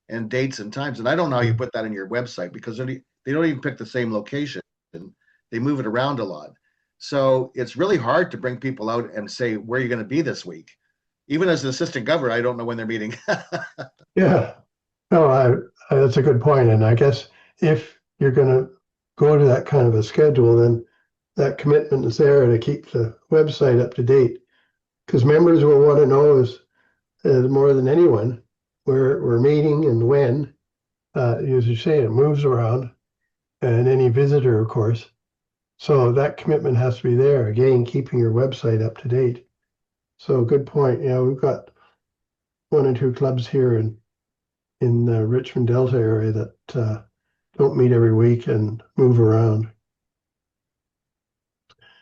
and dates and times. And I don't know how you put that in your website, because they don't even pick the same location. They move it around a lot. So it's really hard to bring people out and say, where are you going to be this week? Even as an assistant governor, I don't know when they're meeting. Yeah, no, that's a good point. And I guess if you're going to go to that kind of a schedule, then that commitment is there to keep the website up to date, because members will want to know is more than anyone where we're meeting and when. As you say, it moves around, and any visitor, of course. So that commitment has to be there. Again, keeping your website up to date. So good point. Yeah, we've got 1 or 2 clubs here in the Richmond Delta area that don't meet every week and move around.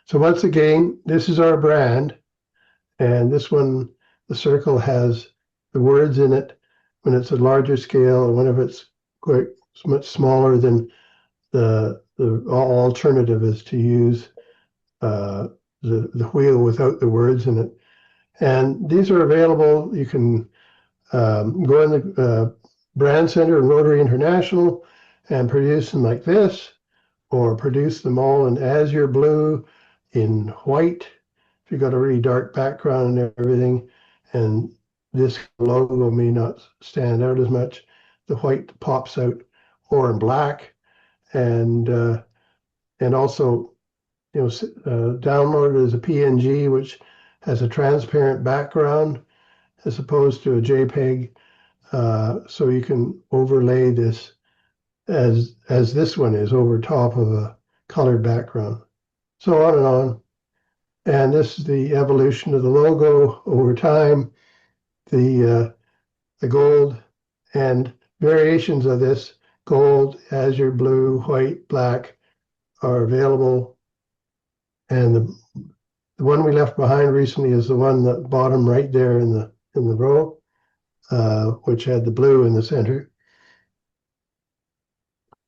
So once again, this is our brand, and this one, the circle has the words in it when it's a larger scale, and when it's quite much smaller, than the alternative is to use the wheel without the words in it. And these are available. You can go in the Brand Center and Rotary International and produce them like this, or produce them all in azure blue, in white, if you've got a really dark background and everything. And this logo may not stand out as much. The white pops out, or in black, and also, download it as a PNG, which has a transparent background as opposed to a JPEG. So you can overlay this as this one is over top of a colored background. So on and on. And this is the evolution of the logo over time. The gold and variations of this, gold, azure, blue, white, black, are available. And the one we left behind recently is the one that bottom right there in the row, which had the blue in the center.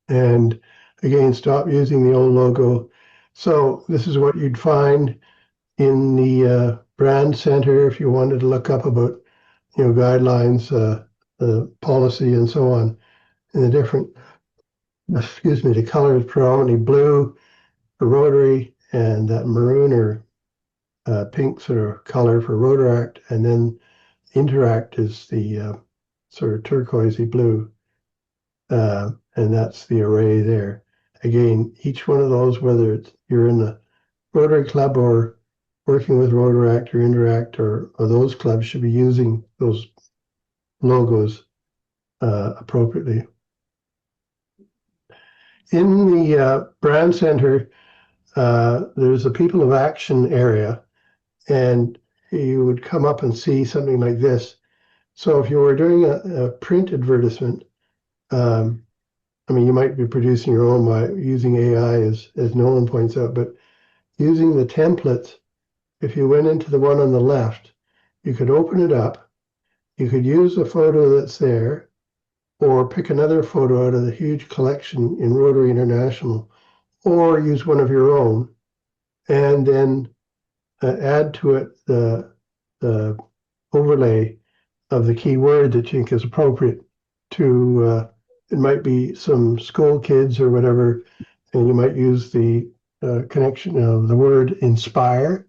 And again, stop using the old logo. So this is what you'd find in the brand center if you wanted to look up about guidelines, the policy, and so on. And the different, the color is predominantly blue for Rotary, and that maroon or pink sort of color for Rotaract, and then Interact is the sort of turquoisey blue, and that's the array there. Again, each one of those, whether you're in the Rotary Club or working with Rotaract or Interact or those clubs, should be using those logos appropriately. In the brand center, there's a People of Action area, and you would come up and see something like this. So if you were doing a print advertisement, you might be producing your own by using AI, as Nolan points out, but using the templates, if you went into the one on the left, you could open it up, you could use the photo that's there, or pick another photo out of the huge collection in Rotary International, or use one of your own, and then add to it the overlay of the keyword that you think is appropriate to, it might be some school kids or whatever, and you might use the connection of the word inspire,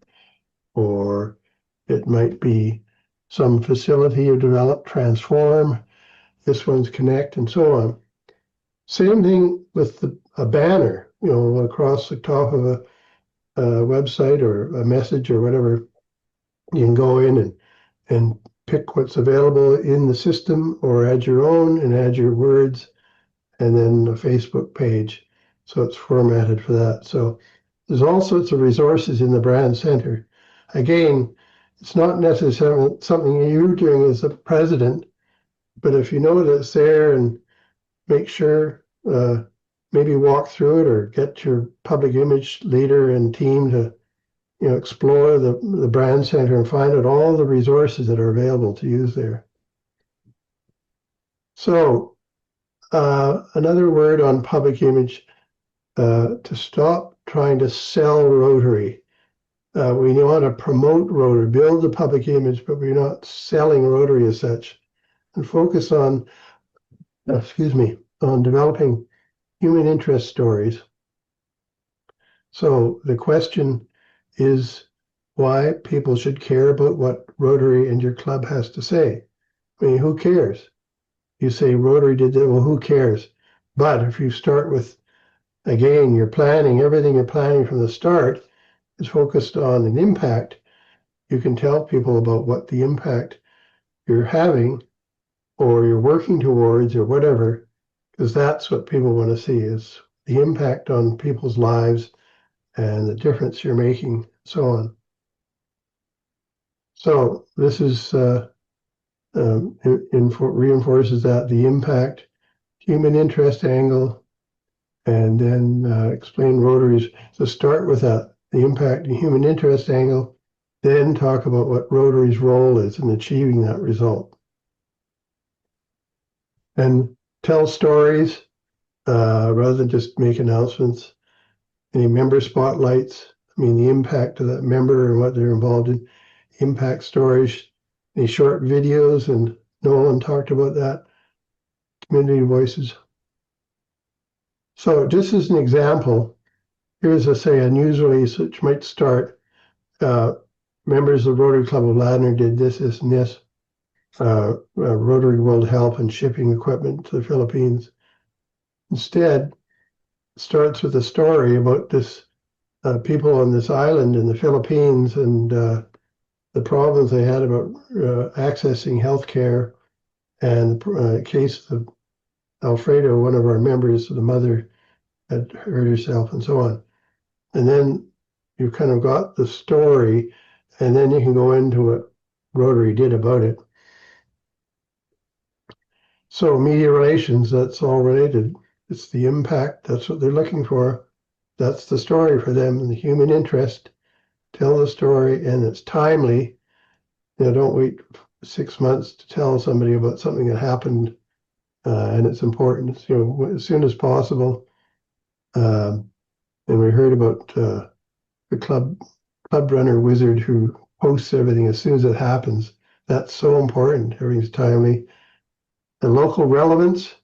or it might be some facility you develop, transform, this one's connect, and so on. Same thing with a banner, across the top of a website or a message or whatever. You can go in and pick what's available in the system, or add your own and add your words, and then a Facebook page. So it's formatted for that. So there's all sorts of resources in the brand center. Again, it's not necessarily something you're doing as a president, but if you know that it's there, and make sure, maybe walk through it or get your public image leader and team to explore the brand center and find out all the resources that are available to use there. So another word on public image, to stop trying to sell Rotary. We want to promote Rotary, build the public image, but we're not selling Rotary as such, and focus on, on developing human interest stories. So the question is why people should care about what Rotary and your club has to say. I mean, who cares? You say Rotary did that, well, who cares? But if you start with, again, you're planning, everything you're planning from the start is focused on an impact, you can tell people about what the impact you're having or you're working towards or whatever, because that's what people want to see is the impact on people's lives and the difference you're making, so on. So this is reinforces that the impact, human interest angle, and then explain Rotary's. So start with that, the impact and human interest angle, then talk about what Rotary's role is in achieving that result. And tell stories rather than just make announcements. Any member spotlights, I mean, the impact of that member and what they're involved in, impact stories, any short videos, and Nolan talked about that, community voices. So just as an example, here's a news release which might start, members of Rotary Club of Ladner did this, this, and this. Rotary World Help and shipping equipment to the Philippines. Instead, starts with a story about this people on this island in the Philippines and the problems they had about accessing healthcare, and the case of Alfredo, one of our members, the mother had hurt herself and so on. And then you've kind of got the story, and then you can go into what Rotary did about it. So media relations, that's all related. It's the impact, that's what they're looking for. That's the story for them, the human interest. Tell the story, and it's timely. You know, don't wait 6 months to tell somebody about something that happened, and it's important, you know, as soon as possible. And we heard about the club runner wizard who posts everything as soon as it happens. That's so important. Everything's timely. The local relevance,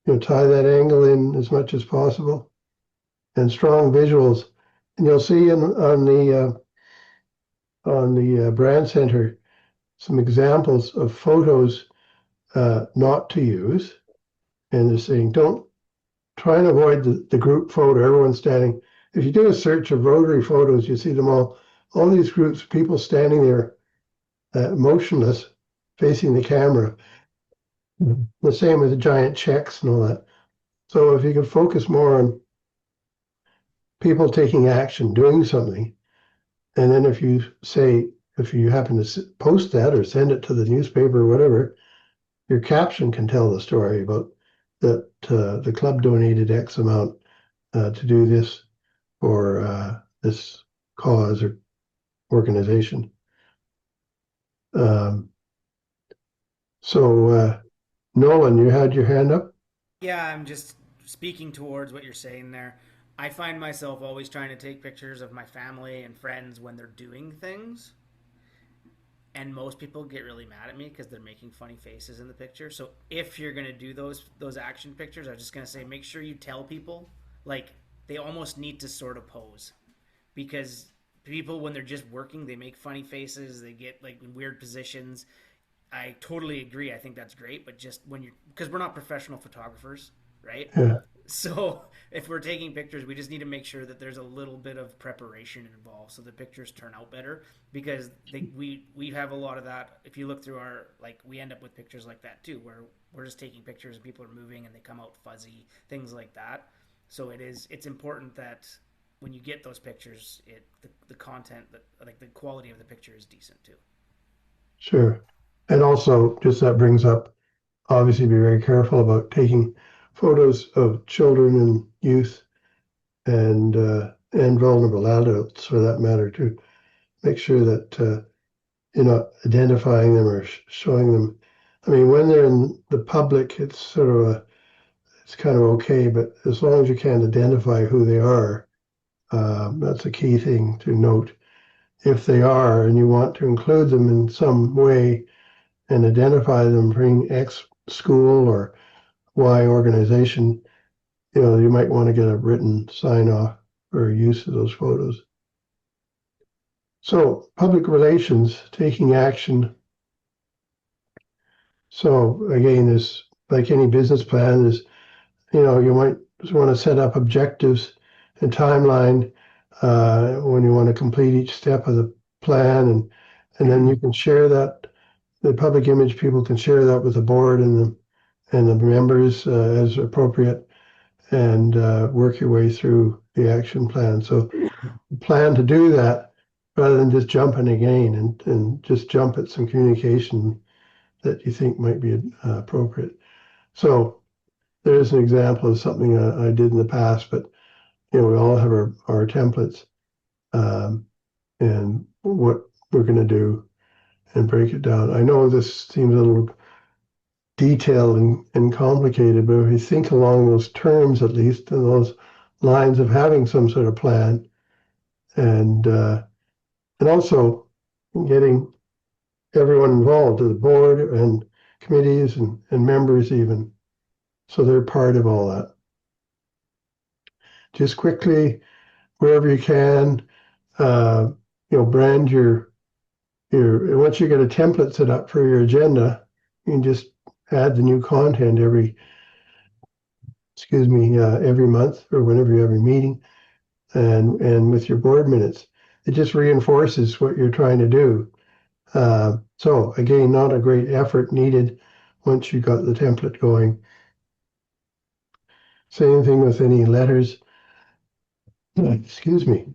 you know, tie that angle in as much as possible, and strong visuals. And you'll see on the brand center some examples of photos not to use, and they're saying don't try and avoid the group photo. Everyone's standing. If you do a search of Rotary photos, you see them all these groups, people standing there motionless, facing the camera. The same with the giant checks and all that. So if you could focus more on people taking action, doing something, and then if you happen to post that or send it to the newspaper or whatever, your caption can tell the story about that the club donated X amount to do this for this cause or organization. Nolan, you had your hand up? Yeah, I'm just speaking towards what you're saying there. I find myself always trying to take pictures of my family and friends when they're doing things. And most people get really mad at me because they're making funny faces in the picture. So if you're gonna do those action pictures, I was just gonna say make sure you tell people, like, they almost need to sort of pose, because people when they're just working they make funny faces, they get like in weird positions. I totally agree. I think that's great, but just when you're, because we're not professional photographers, right? Yeah. So if we're taking pictures, we just need to make sure that there's a little bit of preparation involved so the pictures turn out better, because we have a lot of that. If you look through our, like, we end up with pictures like that too, where we're just taking pictures and people are moving and they come out fuzzy, things like that. So it's important that when you get those pictures, the content, like the quality of the picture is decent too. Sure. And also, just that brings up, obviously be very careful about taking photos of children and youth and vulnerable adults for that matter too. Make sure that you're not identifying them or showing them I mean, when they're in the public, it's sort of it's kind of okay, but as long as you can't identify who they are, that's a key thing to note. If they are, and you want to include them in some way and identify them, bring X school or Y organization, you might want to get a written sign off for use of those photos. So public relations, taking action. So again, there's like any business plan, is you might want to set up objectives and timeline when you want to complete each step of the plan, and then you can share that. The public image people can share that with the board and the members as appropriate, and work your way through the action plan. So plan to do that rather than just jumping again and just jump at some communication that you think might be appropriate. So there's an example of something I did in the past, but we all have our templates and what we're going to do and break it down. I know this seems a little detailed and complicated, but if you think along those terms, at least, and those lines of having some sort of plan, and also getting everyone involved, the board and committees and members even, so they're part of all that. Just quickly, wherever you can, brand your once you get a template set up for your agenda, you can just add the new content every month or whenever you have your meeting, and with your board minutes, it just reinforces what you're trying to do. So again, not a great effort needed once you got the template going. Same thing with any letters. Excuse me.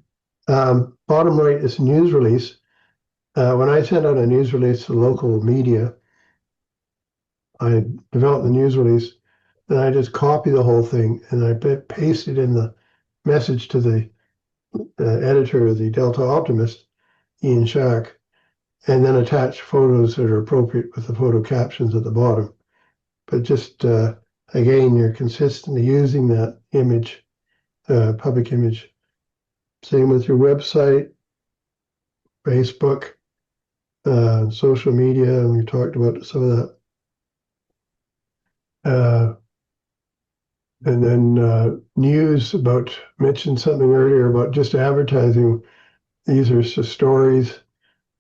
Bottom right is news release. When I send out a news release to local media, I develop the news release, and I just copy the whole thing and I paste it in the message to the editor of the Delta Optimist, Ian Shack, and then attach photos that are appropriate with the photo captions at the bottom. But just, again, you're consistently using that image, public image. Same with your website, Facebook, social media, and we talked about some of that. And then news mentioned something earlier about just advertising. These are just stories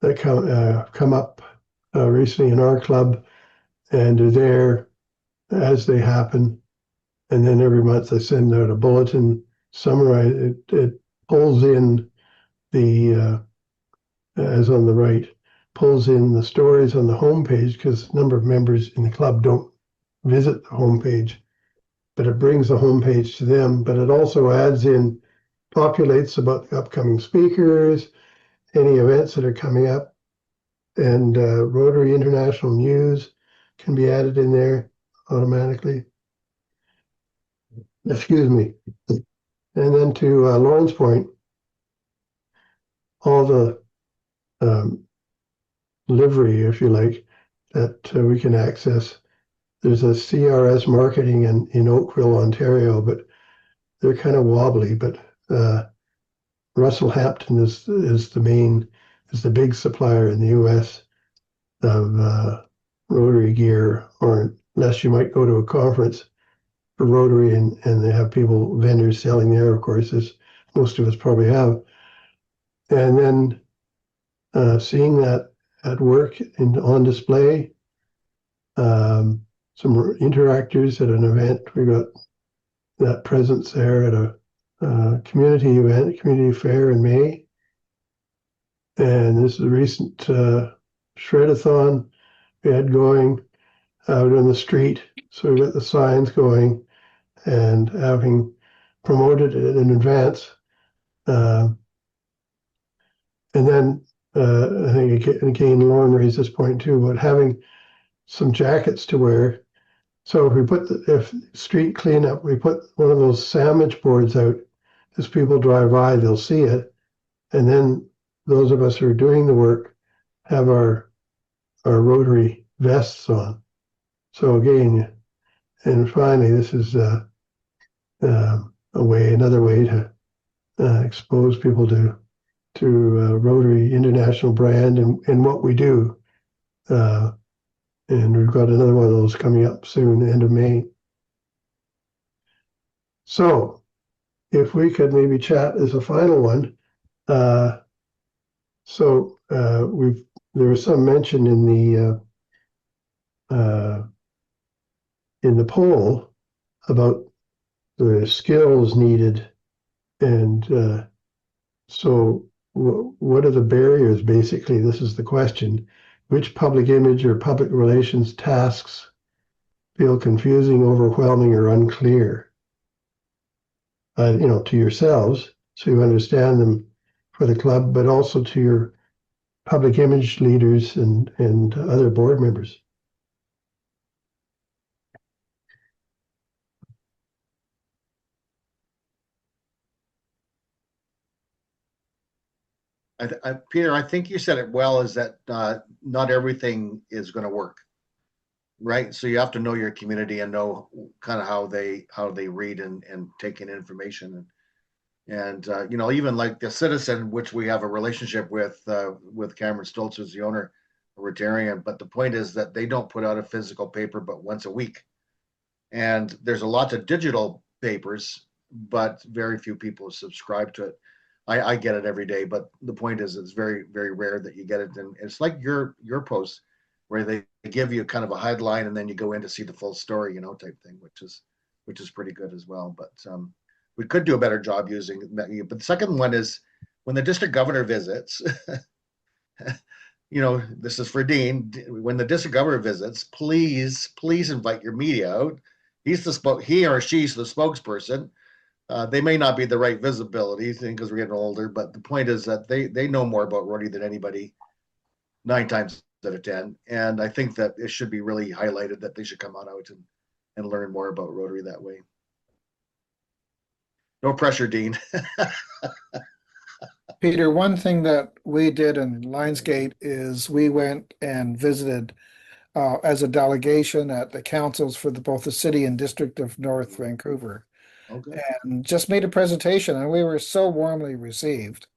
that come up recently in our club, and are there as they happen. And then every month I send out a bulletin summarize. It pulls in the, as on the right, pulls in the stories on the homepage, because a number of members in the club don't visit the homepage, but it brings the homepage to them. But it also populates about the upcoming speakers, any events that are coming up, and Rotary International News can be added in there automatically. Excuse me. And then to Lauren's point, all the livery, if you like, that we can access. There's a CRS marketing in Oakville, Ontario, but they're kind of wobbly. But Russell Hampton is the big supplier in the U.S. of Rotary gear, or unless you might go to a conference for Rotary and they have vendors selling there, of course, as most of us probably have. And then seeing that at work on display, some interactors at an event. We got that presence there at a community event, community fair in May. And this is a recent shred-a-thon we had going out on the street. So we got the signs going and having promoted it in advance. And then I think again, Lauren raised this point too, about having some jackets to wear. So if street cleanup, we put one of those sandwich boards out. As people drive by, they'll see it. And then those of us who are doing the work have our Rotary vests on. So again, and finally, this is another way to expose people to Rotary International brand and what we do. And we've got another one of those coming up soon, end of May. So if we could maybe chat as a final one. There was some mention in the poll about the skills needed, and so what are the barriers? Basically, this is the question: which public image or public relations tasks feel confusing, overwhelming, or unclear? To yourselves, so you understand them for the club, but also to your public image leaders and other board members. Peter, I think you said it well, is that not everything is going to work, right? So you have to know your community and know kind of how they read and take in information. And even like the Citizen, which we have a relationship with Cameron Stoltz, who's the owner of Rotarian. But the point is that they don't put out a physical paper but once a week. And there's a lot of digital papers, but very few people subscribe to it. I get it every day, but the point is it's very, very rare that you get it. And it's like your posts where they give you kind of a headline and then you go in to see the full story, type thing, which is pretty good as well. But we could do a better job using it. But the second one is when the district governor visits, this is for Dean. When the district governor visits, please invite your media out. He or she's the spokesperson. They may not be the right visibility thing because we're getting older, but the point is that they know more about Rotary than anybody 9 times out of 10. And I think that it should be really highlighted that they should come on out and learn more about Rotary that way. No pressure, Dean. Peter, one thing that we did in Lionsgate is we went and visited as a delegation at the councils for both the city and district of North Vancouver. Okay. And just made a presentation, and we were so warmly received.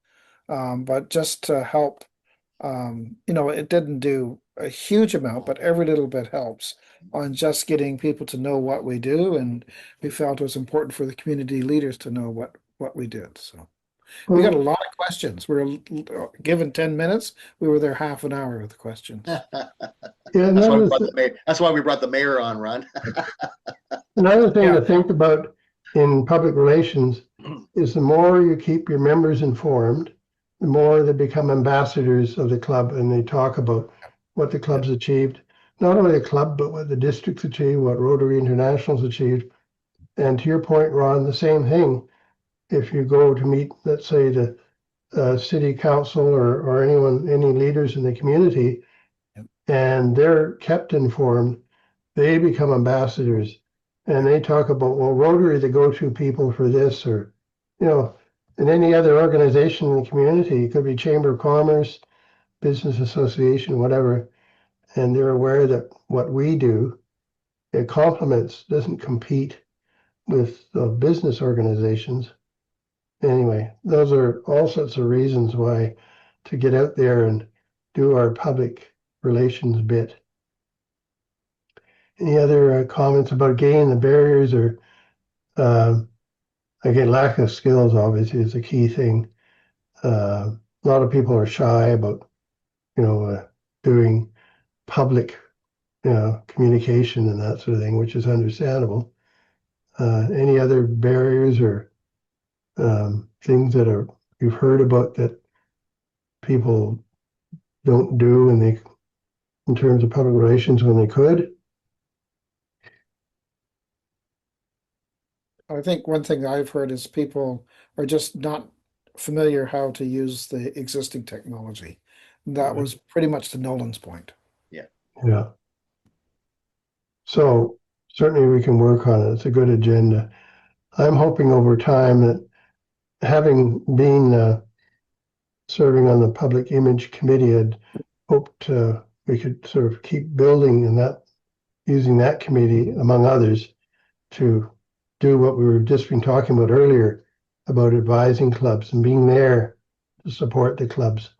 But just to help, it didn't do a huge amount, but every little bit helps on just getting people to know what we do. And we felt it was important for the community leaders to know what we did. So we got a lot of questions. We were given 10 minutes. We were there half an hour with the questions. Yeah, that's why we brought the mayor on, Ron. Another thing to think about in public relations is the more you keep your members informed, the more they become ambassadors of the club and they talk about what the club's achieved, not only the club, but what the district's achieved, what Rotary International's achieved. And to your point, Ron, the same thing. If you go to meet, let's say, the city council or any leaders in the community, and they're kept informed, they become ambassadors. And they talk about, well, Rotary, the go-to people for this, or, in any other organization in the community, it could be Chamber of Commerce, Business Association, whatever. And they're aware that what we do, it complements, doesn't compete with business organizations. Anyway, those are all sorts of reasons why to get out there and do our public relations bit. Any other comments about the barriers or again, lack of skills obviously is a key thing. A lot of people are shy about, doing public, communication and that sort of thing, which is understandable. Any other barriers or things that you've heard about that people don't do in terms of public relations when they could? I think one thing I've heard is people are just not familiar how to use the existing technology. That was pretty much to Nolan's point. Yeah. So certainly we can work on it. It's a good agenda. I'm hoping over time that having been serving on the Public Image Committee, I'd hoped we could sort of keep building in that using that committee, among others, to do what we were just been talking about earlier about advising clubs and being there to support the clubs,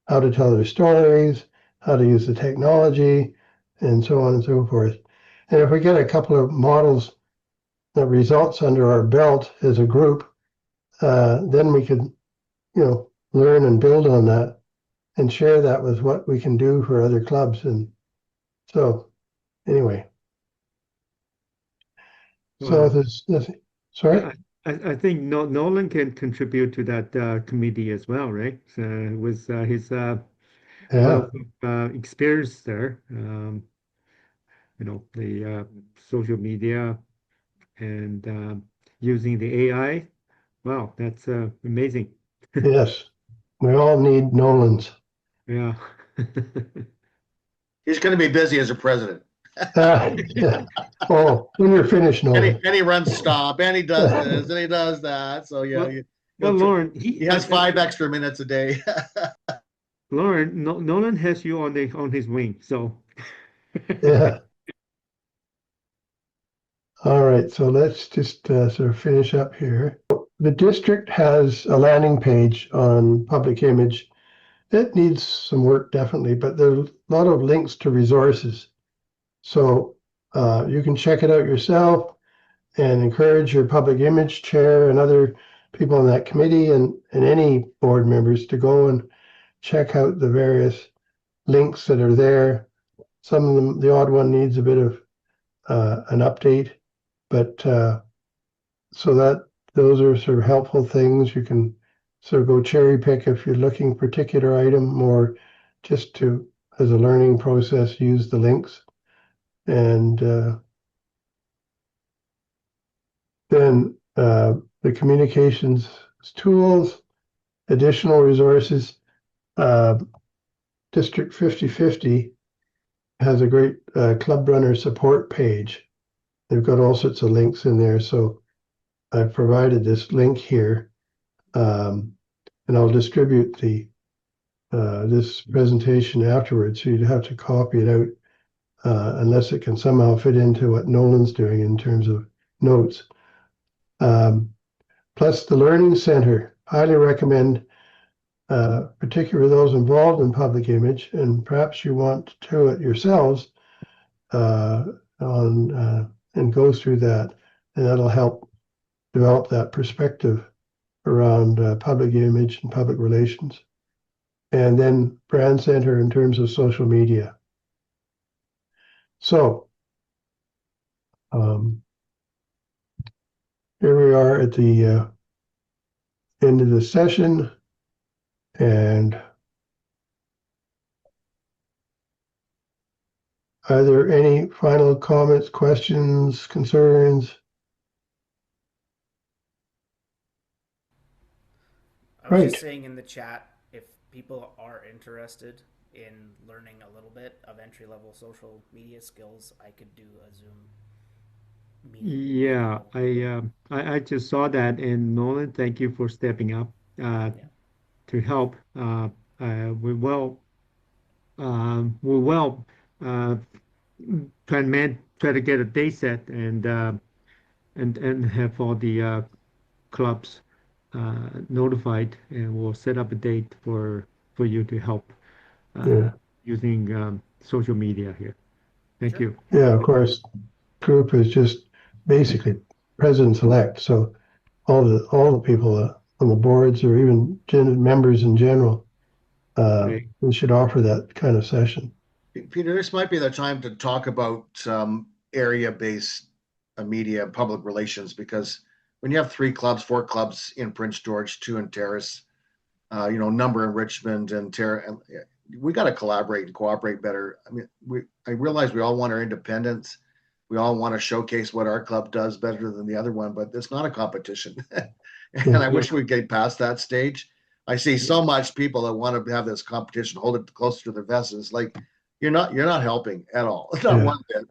how to tell their stories, how to use the technology, and so on and so forth. And if we get a couple of models that results under our belt as a group, then we could, learn and build on that and share that with what we can do for other clubs. And so, anyway, so Wow. there's sorry. I think Nolan can contribute to that committee as well, right? With his Yeah, wealth of experience there, the social media and using the AI. Wow, that's amazing. yes, we all need Nolans. Yeah. He's going to be busy as a president. Yeah. Oh, when you're finished, Nolan. And he runs stop, and he does this, and he does that. So yeah, Well, Lauren, he has 5 extra minutes a day. Lauren, Nolan has you on his wing, so Yeah. All right, so let's just sort of finish up here. The district has a landing page on public image. It needs some work, definitely, but there's a lot of links to resources. So you can check it out yourself and encourage your public image chair and other people on that committee and any board members to go and check out the various links that are there. Some of them, the odd one needs a bit of an update, but so that those are sort of helpful things. You can sort of go cherry pick if you're looking particular item or just to, as a learning process, use the links. And then the communications tools, additional resources. District 5050 has a great club runner support page. They've got all sorts of links in there. So I've provided this link here, and I'll distribute this presentation afterwards. So you'd have to copy it out unless it can somehow fit into what Nolan's doing in terms of notes. Plus the Learning Center, highly recommend, particularly those involved in public image, and perhaps you want to do it yourselves and go through that, and that'll help develop that perspective around public image and public relations. And then Brand Center in terms of social media. So here we are at the end of the session, and are there any final comments, questions, concerns? I was Right. just saying in the chat, if people are interested in learning a little bit of entry-level social media skills, I could do a Zoom meeting. yeah, I just saw that, and Nolan, thank you for stepping up to help. We will try to get a date set and have all the clubs notified, and we'll set up a date for you to help Yeah. using social media here. Thank you. Yeah, of course, group is just basically presidents-elect. So all the people on the boards or even members in general, Right. we should offer that kind of session. Peter, this might be the time to talk about area-based media public relations, because when you have 3 clubs, 4 clubs in Prince George, 2 in Terrace, number in Richmond and Terrace, we got to collaborate and cooperate better. I mean, I realize we all want our independence. We all want to showcase what our club does better than the other one, but it's not a competition. And I wish we'd get past that stage. I see so much people that want to have this competition, hold it closer to their vest. And it's like, you're not helping at all, not one bit.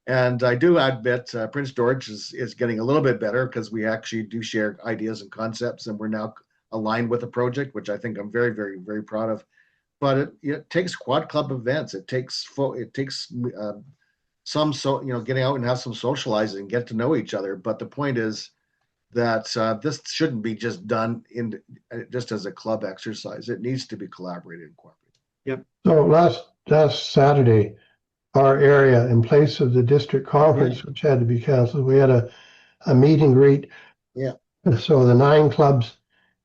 And I do admit Prince George is getting a little bit better because we actually do share ideas and concepts, and we're now aligned with a project, which I think I'm very, very, very proud of. But it takes quad club events. It takes getting out and have some socializing, get to know each other. But the point is that this shouldn't be just done just as a club exercise. It needs to be collaborated and cooperated. So last Saturday, our area, in place of the district conference, which had to be canceled, we had a meet and greet. Yeah. So the 9 clubs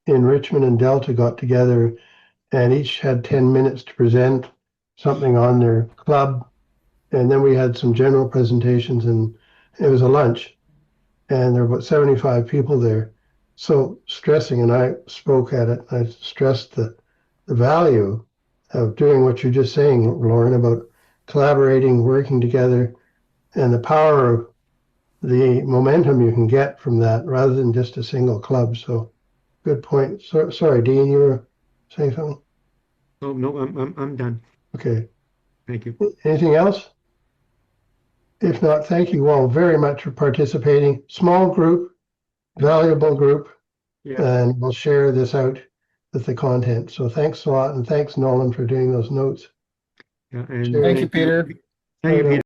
in Richmond and Delta got together and each had 10 minutes to present something on their club. And then we had some general presentations, and it was a lunch. And there were about 75 people there. So stressing, and I spoke at it, I stressed the value of doing what you're just saying, Lauren, about collaborating, working together, and the power of the momentum you can get from that rather than just a single club. So good point. Sorry, Dean, you were saying something? Oh, no, I'm done. Okay. Thank you. Anything else? If not, thank you all very much for participating. Small group, valuable group, Yeah. and we'll share this out with the content. So thanks a lot, and thanks, Nolan, for doing those notes. Yeah, and Sure. Thank you, Peter. Thank you, Peter.